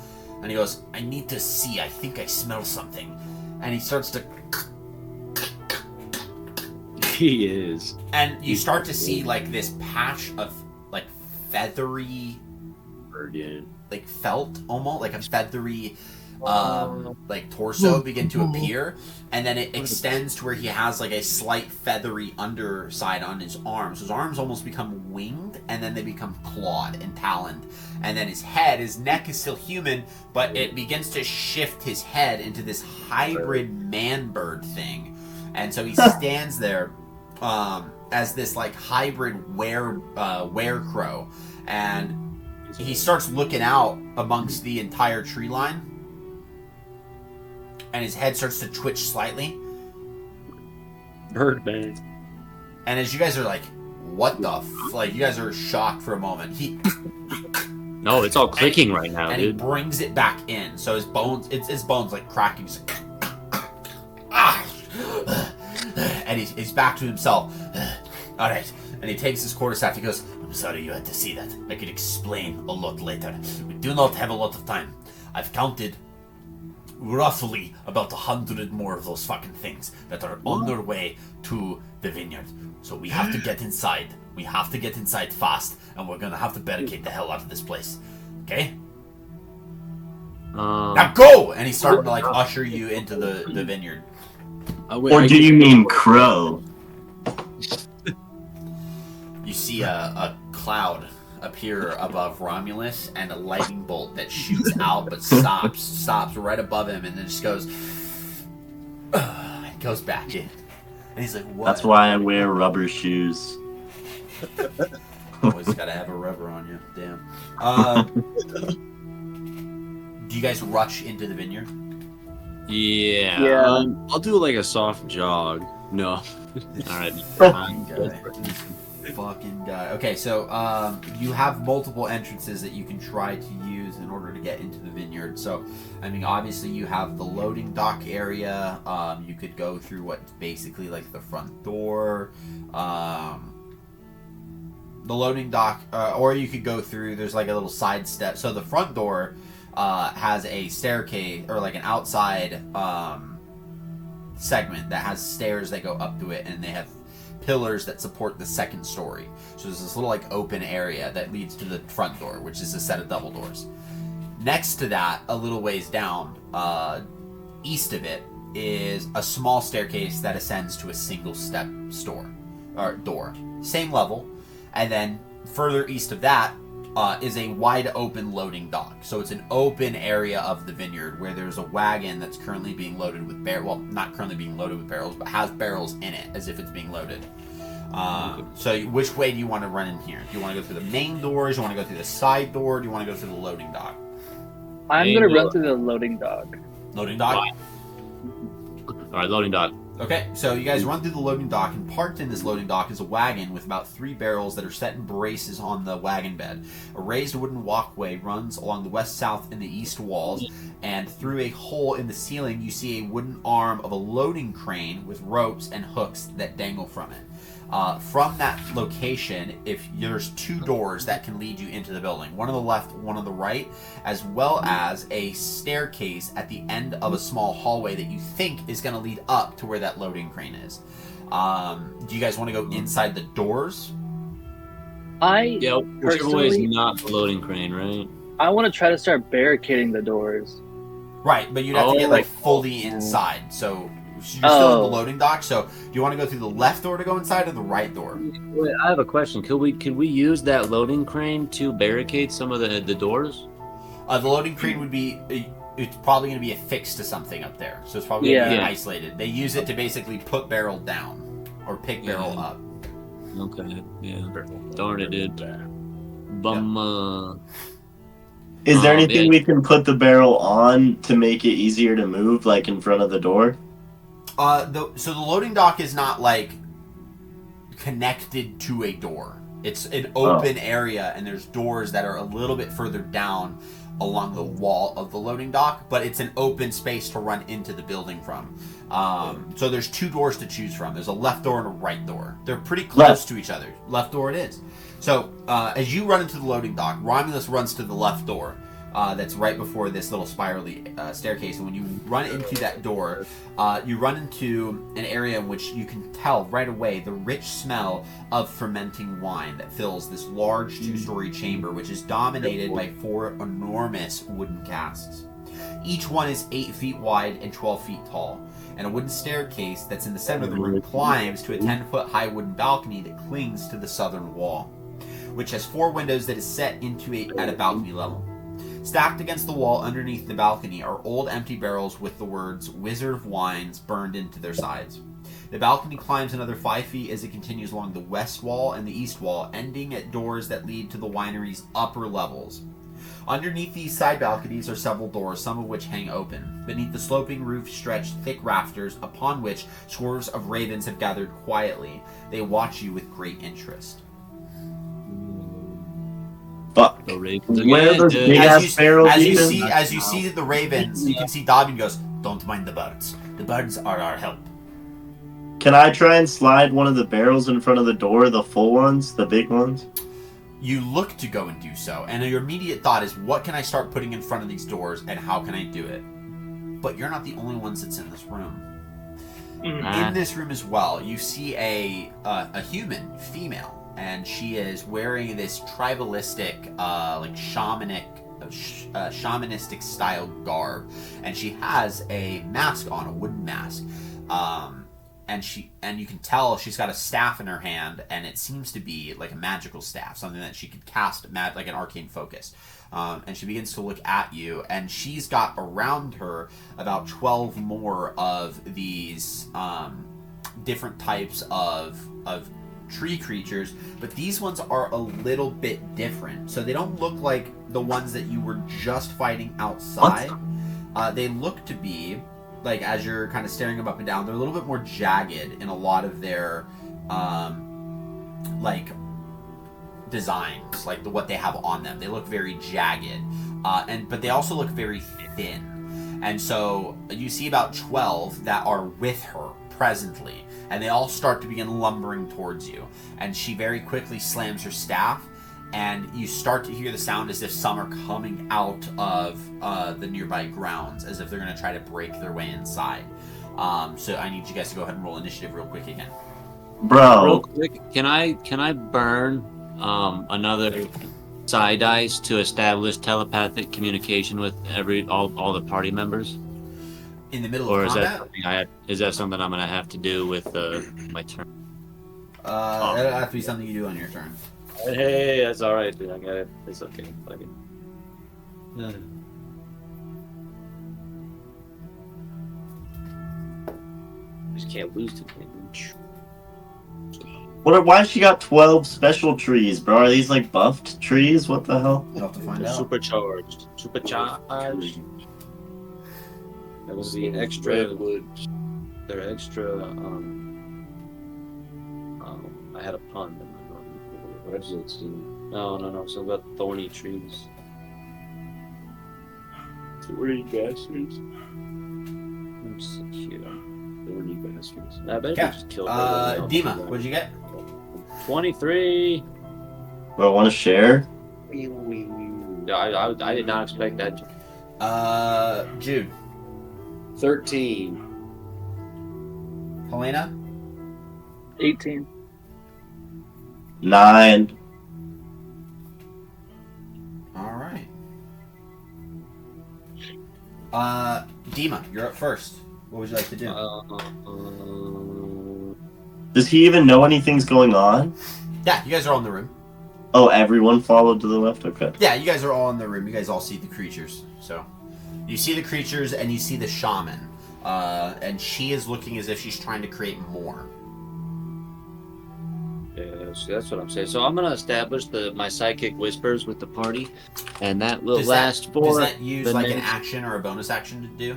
and he goes, "I need to see. I think I smell something." And he starts to, He is. and you start to see like this patch of like feathery, Yeah. like felt almost like a feathery like torso begin to appear, and then it extends to where he has like a slight feathery underside on his arms. His arms almost become winged, and then they become clawed and taloned, and then his neck is still human, but it begins to shift his head into this hybrid man-bird thing, and so he stands there as this like hybrid were-crow, and he starts looking out amongst the entire tree line, and his head starts to twitch slightly. Birdman. And as you guys are like, "What the like?" You guys are shocked for a moment. No, it's all clicking right now, And he dude. brings it back in, so his bones like cracking. He's like, "Ah!" And he's back to himself. All right. And he takes his quarterstaff. He goes, "I'm sorry you had to see that. I could explain a lot later. We do not have a lot of time. I've counted roughly about 100 more of those fucking things that are on their way to the vineyard. So we have to get inside. We have to get inside fast, and we're gonna have to barricade the hell out of this place. Okay? Now go! And he's starting to like usher you into the vineyard. Or do you mean crow? You see a cloud appear above Romulus and a lightning bolt that shoots out but stops right above him and then just goes and goes back in. And he's like, what? That's why I wear rubber shoes. Always gotta have a rubber on you. Damn. Do you guys rush into the vineyard? Yeah. Yeah. I'll do like a soft jog. No. Alright. Fucking guy. Okay, so you have multiple entrances that you can try to use in order to get into the vineyard. So, I mean, obviously you have the loading dock area. You could go through what's basically like the front door. The loading dock, or you could go through. There's like a little side step. So the front door has a staircase or like an outside segment that has stairs that go up to it, and they have pillars that support the second story. So there's this little like open area that leads to the front door, which is a set of double doors. Next to that, a little ways down, east of it, is a small staircase that ascends to a single step door. Same level. And then further east of that is a wide open loading dock. So it's an open area of the vineyard where there's a wagon that's currently being loaded with not currently being loaded with barrels, but has barrels in it as if it's being loaded. So which way do you want to run in here? Do you want to go through the main doors? Do you want to go through the side door? Do you want to go through the loading dock? I'm gonna run through the loading dock. Loading dock? Alright, loading dock. Okay, so you guys run through the loading dock, and parked in this loading dock is a wagon with about 3 barrels that are set in braces on the wagon bed. A raised wooden walkway runs along the west, south, and the east walls, and through a hole in the ceiling you see a wooden arm of a loading crane with ropes and hooks that dangle from it. From that location, there's 2 doors that can lead you into the building. One on the left, one on the right, as well as a staircase at the end of a small hallway that you think is going to lead up to where that loading crane is. Do you guys want to go inside the doors? Yeah, whichever way is not the loading crane, right? I want to try to start barricading the doors. Right, but you'd have to get like fully inside. So you're still in the loading dock. So do you want to go through the left door to go inside, or the right door? Wait, I have a question. Could we use that loading crane to barricade some of the doors? The loading crane would be. It's probably going to be affixed to something up there, so it's probably going to be isolated. They use it to basically put barrel down or pick barrel up. Okay, yeah. Darn it, dude. Bum. Is there anything we can put the barrel on to make it easier to move, like in front of the door? So the loading dock is not like connected to a door. It's an open area, and there's doors that are a little bit further down along the wall of the loading dock, but it's an open space to run into the building from. So there's 2 doors to choose from. There's a left door and a right door. They're pretty close to each other. Left door it is. So as you run into the loading dock, Romulus runs to the left door. That's right before this little spirally staircase. And when you run into that door, you run into an area in which you can tell right away the rich smell of fermenting wine that fills this large 2-story chamber, which is dominated by 4 enormous wooden casks. Each one is 8 feet wide and 12 feet tall, and a wooden staircase that's in the center of the room climbs to a 10-foot high wooden balcony that clings to the southern wall, which has 4 windows that is set into at a balcony level. Stacked against the wall underneath the balcony are old empty barrels with the words Wizard of Wines burned into their sides. The balcony climbs another 5 feet as it continues along the west wall and the east wall, ending at doors that lead to the winery's upper levels. Underneath these side balconies are several doors, some of which hang open. Beneath the sloping roof stretch thick rafters, upon which scores of ravens have gathered quietly. They watch you with great interest. Fuck. The ravens Where are those big ass barrels? As you see the ravens, you can see Dobbin goes, "Don't mind the birds. The birds are our help." Can I try and slide one of the barrels in front of the door, the full ones, the big ones? You look to go and do so, and your immediate thought is, what can I start putting in front of these doors, and how can I do it? But you're not the only ones that's in this room. In this room as well, you see a human female, and she is wearing this tribalistic, like shamanistic style garb, and she has a mask on, a wooden mask. And you can tell she's got a staff in her hand, and it seems to be like a magical staff, something that she could cast like an arcane focus. And she begins to look at you, and she's got around her about 12 more of these different types of tree creatures, but these ones are a little bit different. So they don't look like the ones that you were just fighting outside. They look to be, like, as you're kind of staring them up and down, they're a little bit more jagged in a lot of their like designs, like what they have on them. They look very jagged, but they also look very thin. And so you see about 12 that are with her presently, and they all start to begin lumbering towards you. And she very quickly slams her staff, and you start to hear the sound as if some are coming out of the nearby grounds, as if they're going to try to break their way inside. So I need you guys to go ahead and roll initiative real quick again. Bro. Real quick, can I burn another psi dice to establish telepathic communication with all the party members? In the middle Or of combat? is that something I'm gonna have to do with my turn? That'll have to be something you do on your turn. Hey, that's all right, dude. I got it. It's okay. Fuck it. Just can't lose to me. Why she got 12 special trees, bro? Are these like buffed trees? What the hell? You'll have to find They're out. supercharged. That was the extra redwood. They're extra. I had a pun. Redwoods. No. So about thorny trees. Thorny bastards. I'm sick here. Thorny bastards. I bet Okay. I just killed her. Dima, what'd you get? 23. Do I want to share? I did not expect that. Jude. 13. Helena? 18. 9. Alright. Dima, you're up first. What would you like to do? Does he even know anything's going on? Yeah, you guys are all in the room. Oh, everyone followed to the left? Okay. Yeah, you guys are all in the room. You guys all see the creatures. So, you see the creatures and you see the shaman. And she is looking as if she's trying to create more. Yeah, so that's what I'm saying. So I'm gonna establish my psychic whispers with the party, and that will Does last Does for. that use the like an next- action or a bonus action to do?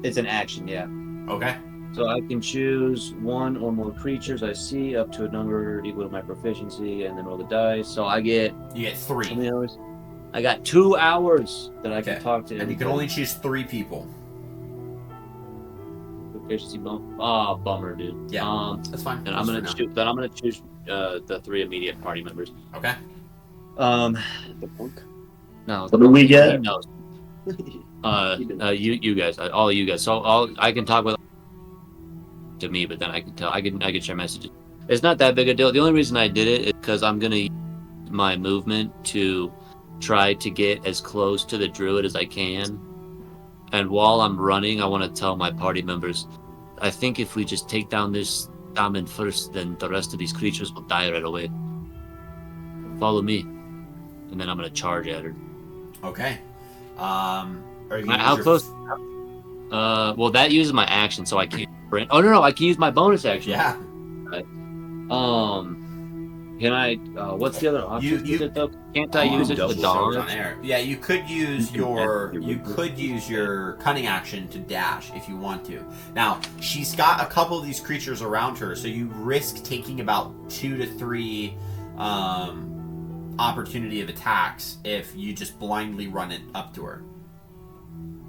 It's an action, yeah. Okay. So I can choose one or more creatures I see up to a number equal to my proficiency, and then roll the dice. So I get You get how 3. many hours? I got 2 hours that I Okay. can talk to. And you can only choose 3 people. proficiency bump. Ah, bummer, dude. Yeah. That's fine. And I'm Just gonna for choose. Then I'm gonna choose the 3 immediate party members. now. Okay. The punk. No. What do we get? He knows. You guys, all of you guys. So I can talk with to me, but then I can tell. I can share messages. It's not that big a deal. The only reason I did it is because I'm gonna use my movement to try to get as close to the druid as I can. And while I'm running, I want to tell my party members, I think if we just take down this shaman first, then the rest of these creatures will die right away. Follow me. And then I'm going to charge at her. Okay. Are you gonna How use your- close? Well, that uses my action, so I can't sprint. Oh, no, I can use my bonus action. Yeah. Can I, what's the other option? You- with it, though? Can't I use it to Double charge on dodge? air. Yeah, you could use your cunning action to dash if you want to. Now, she's got a couple of these creatures around her, so you risk taking about 2 to 3 opportunity of attacks if you just blindly run it up to her.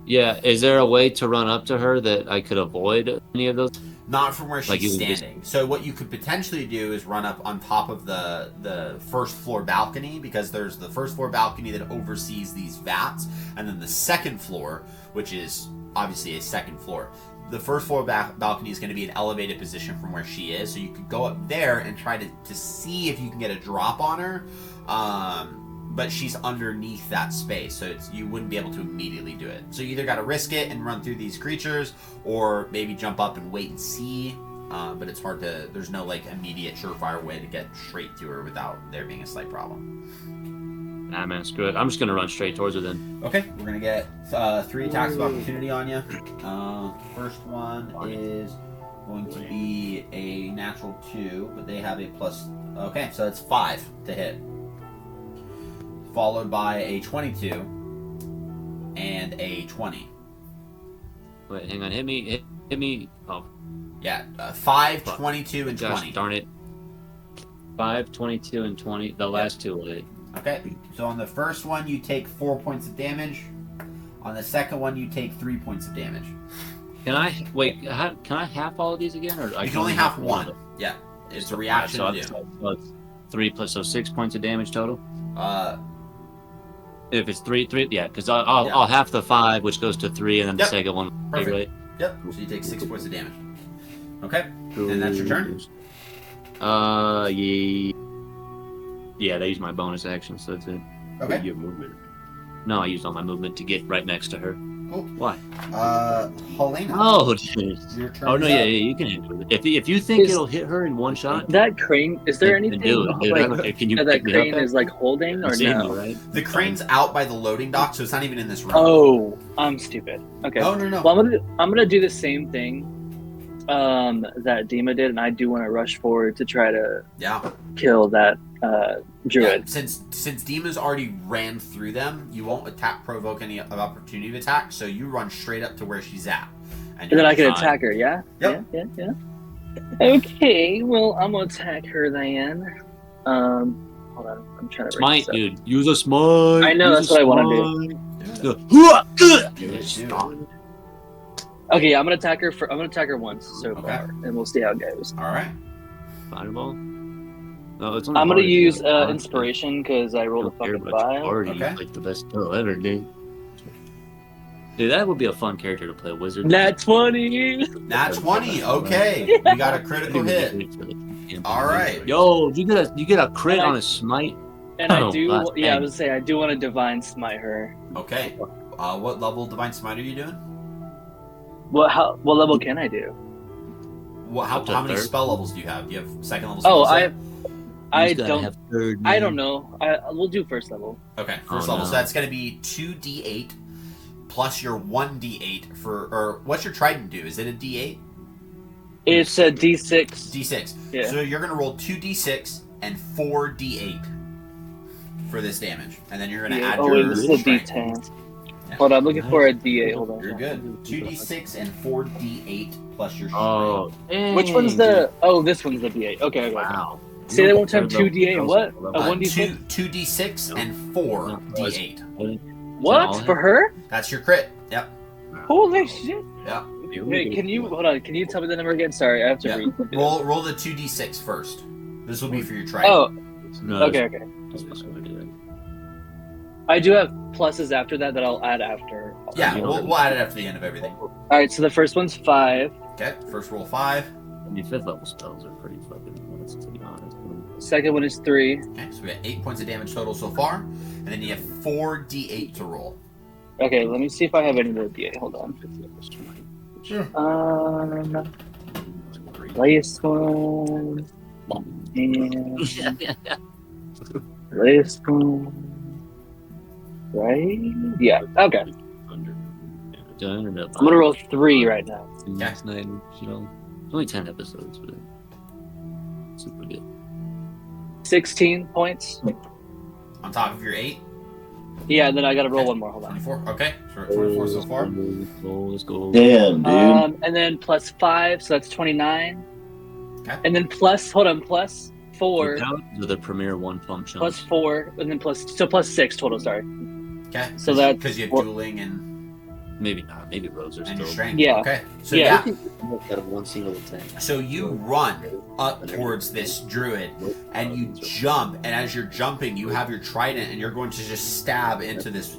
Yeah, is there a way to run up to her that I could avoid any of those? Not from where Like, she's you can standing. So what you could potentially do is run up on top of the first floor balcony, because there's the first floor balcony that oversees these vats, and then the second floor, which is obviously a second floor. The first floor balcony is going to be an elevated position from where she is, so you could go up there and try to see if you can get a drop on her. But she's underneath that space, so you wouldn't be able to immediately do it. So you either got to risk it and run through these creatures, or maybe jump up and wait and see. But it's hard to. There's no like immediate surefire way to get straight to her without there being a slight problem. Nah, man, screw it. I'm just gonna run straight towards her then. Okay, we're gonna get 3 attacks of opportunity on you. First one is going to be a natural 2, but they have a plus. Okay, so it's 5 to hit. Followed by a 22 and a 20. Wait, hang on. Hit me. Oh, Yeah, 5, 22, and gosh, 20. darn it. 5, 22, and 20. The last two will hit. Okay, so on the first one you take 4 points of damage. On the second one you take 3 points of damage. Can I wait? Can I half all of these again, or You can only have one. Yeah, it's a reaction So to it's, do. so it's 3 plus, so 6 points of damage total. If it's 3, yeah, because I'll half the 5, which goes to 3, and then the Yep. second one. Perfect. Right? Yep, so you take 6 points of damage. Okay, and that's your turn? Yeah, they use my bonus action, so that's it. Okay. Your movement. No, I used all my movement to get right next to her. Cool. Why? Helena. Oh, dude. Your turn Oh no, is yeah, up. you can hit her. If you think Is- it'll hit her in one shot, That crane, is there then anything do it, dude. I don't like care. Can you that pick me crane up? is like holding or You see me, no? right? The crane's out by the loading dock, so it's not even in this room. Oh, I'm stupid. Okay. Oh, no. Well, I'm gonna do the same thing that Dima did, and I do want to rush forward to try to Yeah. kill that Yeah, druid. since Demon's already ran through them, you won't provoke any of opportunity of attack, so you run straight up to where she's at. And then I can fine. attack her, yeah? Yep. Yeah. Okay, well, I'm gonna attack her then. Hold on, I'm trying to Smite, this up. dude. Use a smite. I know, Use that's a what I wanna smite. Do it. Yeah. Do it. Okay, I'm gonna attack her once so Okay. far, and we'll see how it goes. All right. Fireball. No, it's only I'm gonna hard if use you have inspiration because I rolled a don't care fucking about your 5. party. Okay. Like the best spell ever, dude. Dude, that would be a fun character to play, wizard. Nat 20. Nat 20. Okay. We got a critical hit. All right. Yo, you get a crit And I- on a smite. And I Oh, do, God yeah, I dang. was say I do want to divine smite her. Okay. What level Divine Smite are you doing? What level can I do? How Up to many third. spell levels do you have? Do you have second level Oh, spell set? I He's gotta don't. have third, I man. don't know. We'll do first level. Okay, Oh, first level. no. So that's going to be 2d8 plus your 1d8 or what's your trident do? Is it a d8? It's a D6. D6. Yeah. So you're going to roll 2d6 and 4d8 for this damage. And then you're going to add Oh your wait, this is a strength. D10. Yeah. Hold on, I'm looking for a D8. Hold on. You're good. 2d6 and 4d8 plus your strength. Oh, dang, Which one's the? Oh, this one's the D8. Okay. Wow. Say that one time. 2D8 and what? Level. A 1d6? 2d6 and 4d8. What for her? That's your crit. Yep. Holy shit! Yep. Wait, can you hold on? Can you tell me the number again? Sorry, I have to Yeah. read. Roll the 2d6 first. This will be for your trident. Oh, No, okay. I do have pluses after that I'll add after. Yeah, we'll add it after the end of everything. All right, so the first one's 5. Okay, first roll 5. The 5th level spells are pretty fucking nuts, to be honest. Second one is 3. Okay, so we got 8 points of damage total so far, and then you have 4d8 to roll. Okay, let me see if I have any more D8. Hold on. Sure. Last one. And last one. Right? Yeah. Okay. I'm gonna roll 3 right now. Last night, you know, it's only 10 episodes, but super good. 16 points. On top of your 8, Yeah, and then I gotta roll one more. Hold on. 24. Okay, so we're at 24 so far. Let's go. Damn, dude. And then plus 5, so that's 29. Okay. And then plus 4. To the premier one function. Plus 4, and then plus 6 total. Sorry. Okay, So that's because you have what- dueling and Maybe not. Maybe rogues are And your still. strength. Yeah. Okay. So Yeah. Out of one single attack. So you run up towards this druid and you jump, and as you're jumping you have your trident and you're going to just stab into this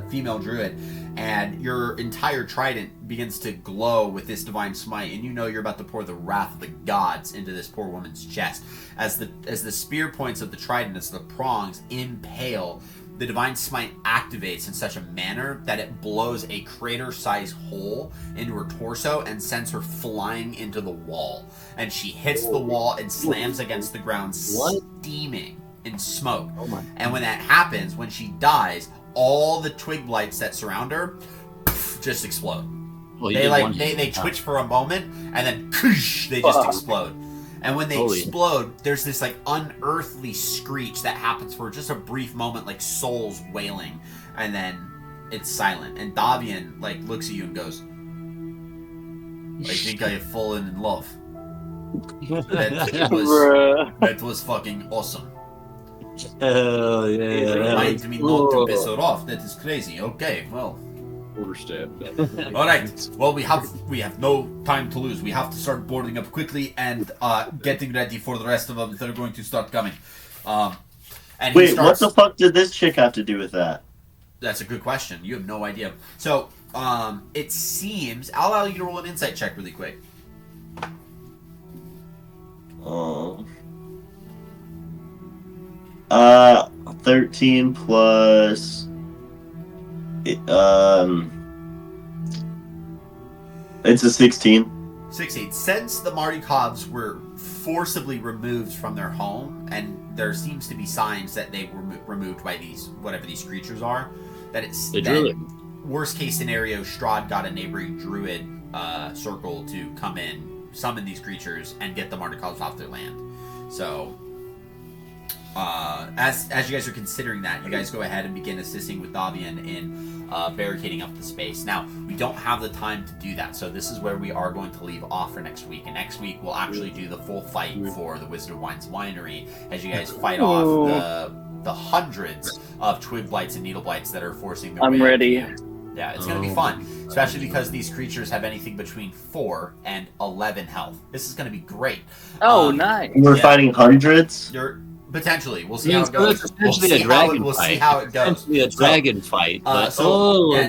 female druid, and your entire trident begins to glow with this divine smite, and you know you're about to pour the wrath of the gods into this poor woman's chest. As the spear points of the trident, as the prongs impale, the divine smite activates in such a manner that it blows a crater-sized hole into her torso and sends her flying into the wall. And she hits the wall and slams against the ground, steaming in smoke. Oh my. And when that happens, when she dies, all the twig blights that surround her just explode. Well, They twitch for a moment and then they just explode. And when they explode, there's this like unearthly screech that happens for just a brief moment, like souls wailing, and then it's silent. And Davian like looks at you and goes, "I think I have fallen in love. That was fucking awesome. Hell yeah! It reminds me not to piss her off. That is crazy. Okay, well." Overstep. All right. Well, we have no time to lose. We have to start boarding up quickly and getting ready for the rest of them. They're going to start coming. And wait, what the fuck did this chick have to do with that? That's a good question. You have no idea. So, it seems I'll allow you to roll an insight check really quick. 13 plus. It's a 16. 16. Since the Mardikovs were forcibly removed from their home, and there seems to be signs that they were removed by these whatever these creatures are, that worst case scenario, Strahd got a neighboring druid circle to come in, summon these creatures, and get the Mardikovs off their land. So, as you guys are considering that, you guys go ahead and begin assisting with Davian in barricading up the space. Now, we don't have the time to do that, so this is where we are going to leave off for next week. And next week, we'll actually do the full fight for the Wizard of Wine's winery as you guys fight off the hundreds of twig blights and needle blights that are forcing their way. I'm ready. Yeah, it's going to be fun, especially because these creatures have anything between 4 and 11 health. This is going to be great. Oh, nice. We're fighting hundreds? Potentially. We'll see how it goes. We'll see how it goes. Essentially a dragon fight. But,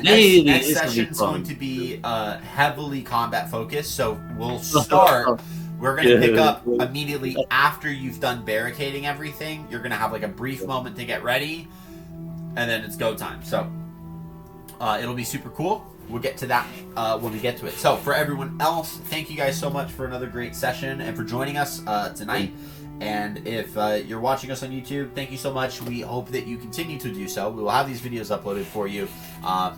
next session is going to be heavily combat focused, so we'll start. We're going to pick up immediately after you've done barricading everything. You're going to have like a brief moment to get ready, and then it's go time. So it'll be super cool. We'll get to that when we get to it. So for everyone else, thank you guys so much for another great session and for joining us tonight. And if you're watching us on YouTube, thank you so much. We hope that you continue to do so. We will have these videos uploaded for you.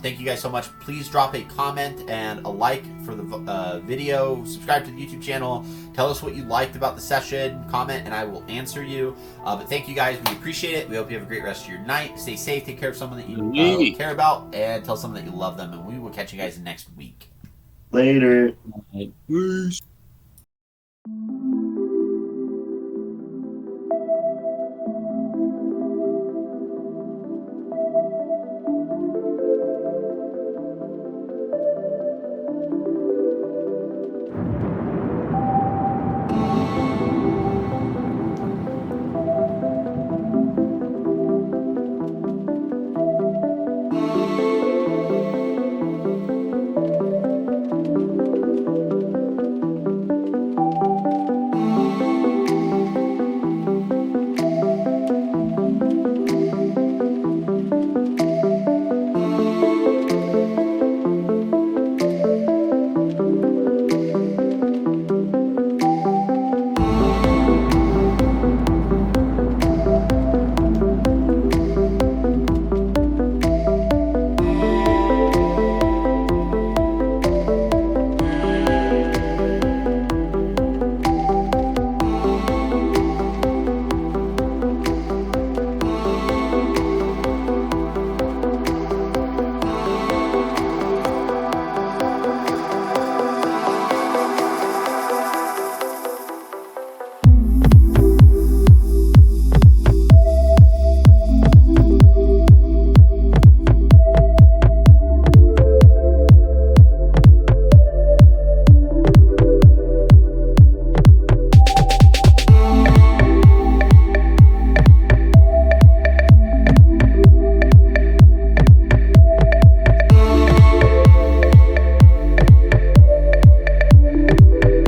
Thank you guys so much. Please drop a comment and a like for the video. Subscribe to the YouTube channel. Tell us what you liked about the session. Comment and I will answer you. But thank you guys. We appreciate it. We hope you have a great rest of your night. Stay safe. Take care of someone that you care about. And tell someone that you love them. And we will catch you guys next week. Later. Peace.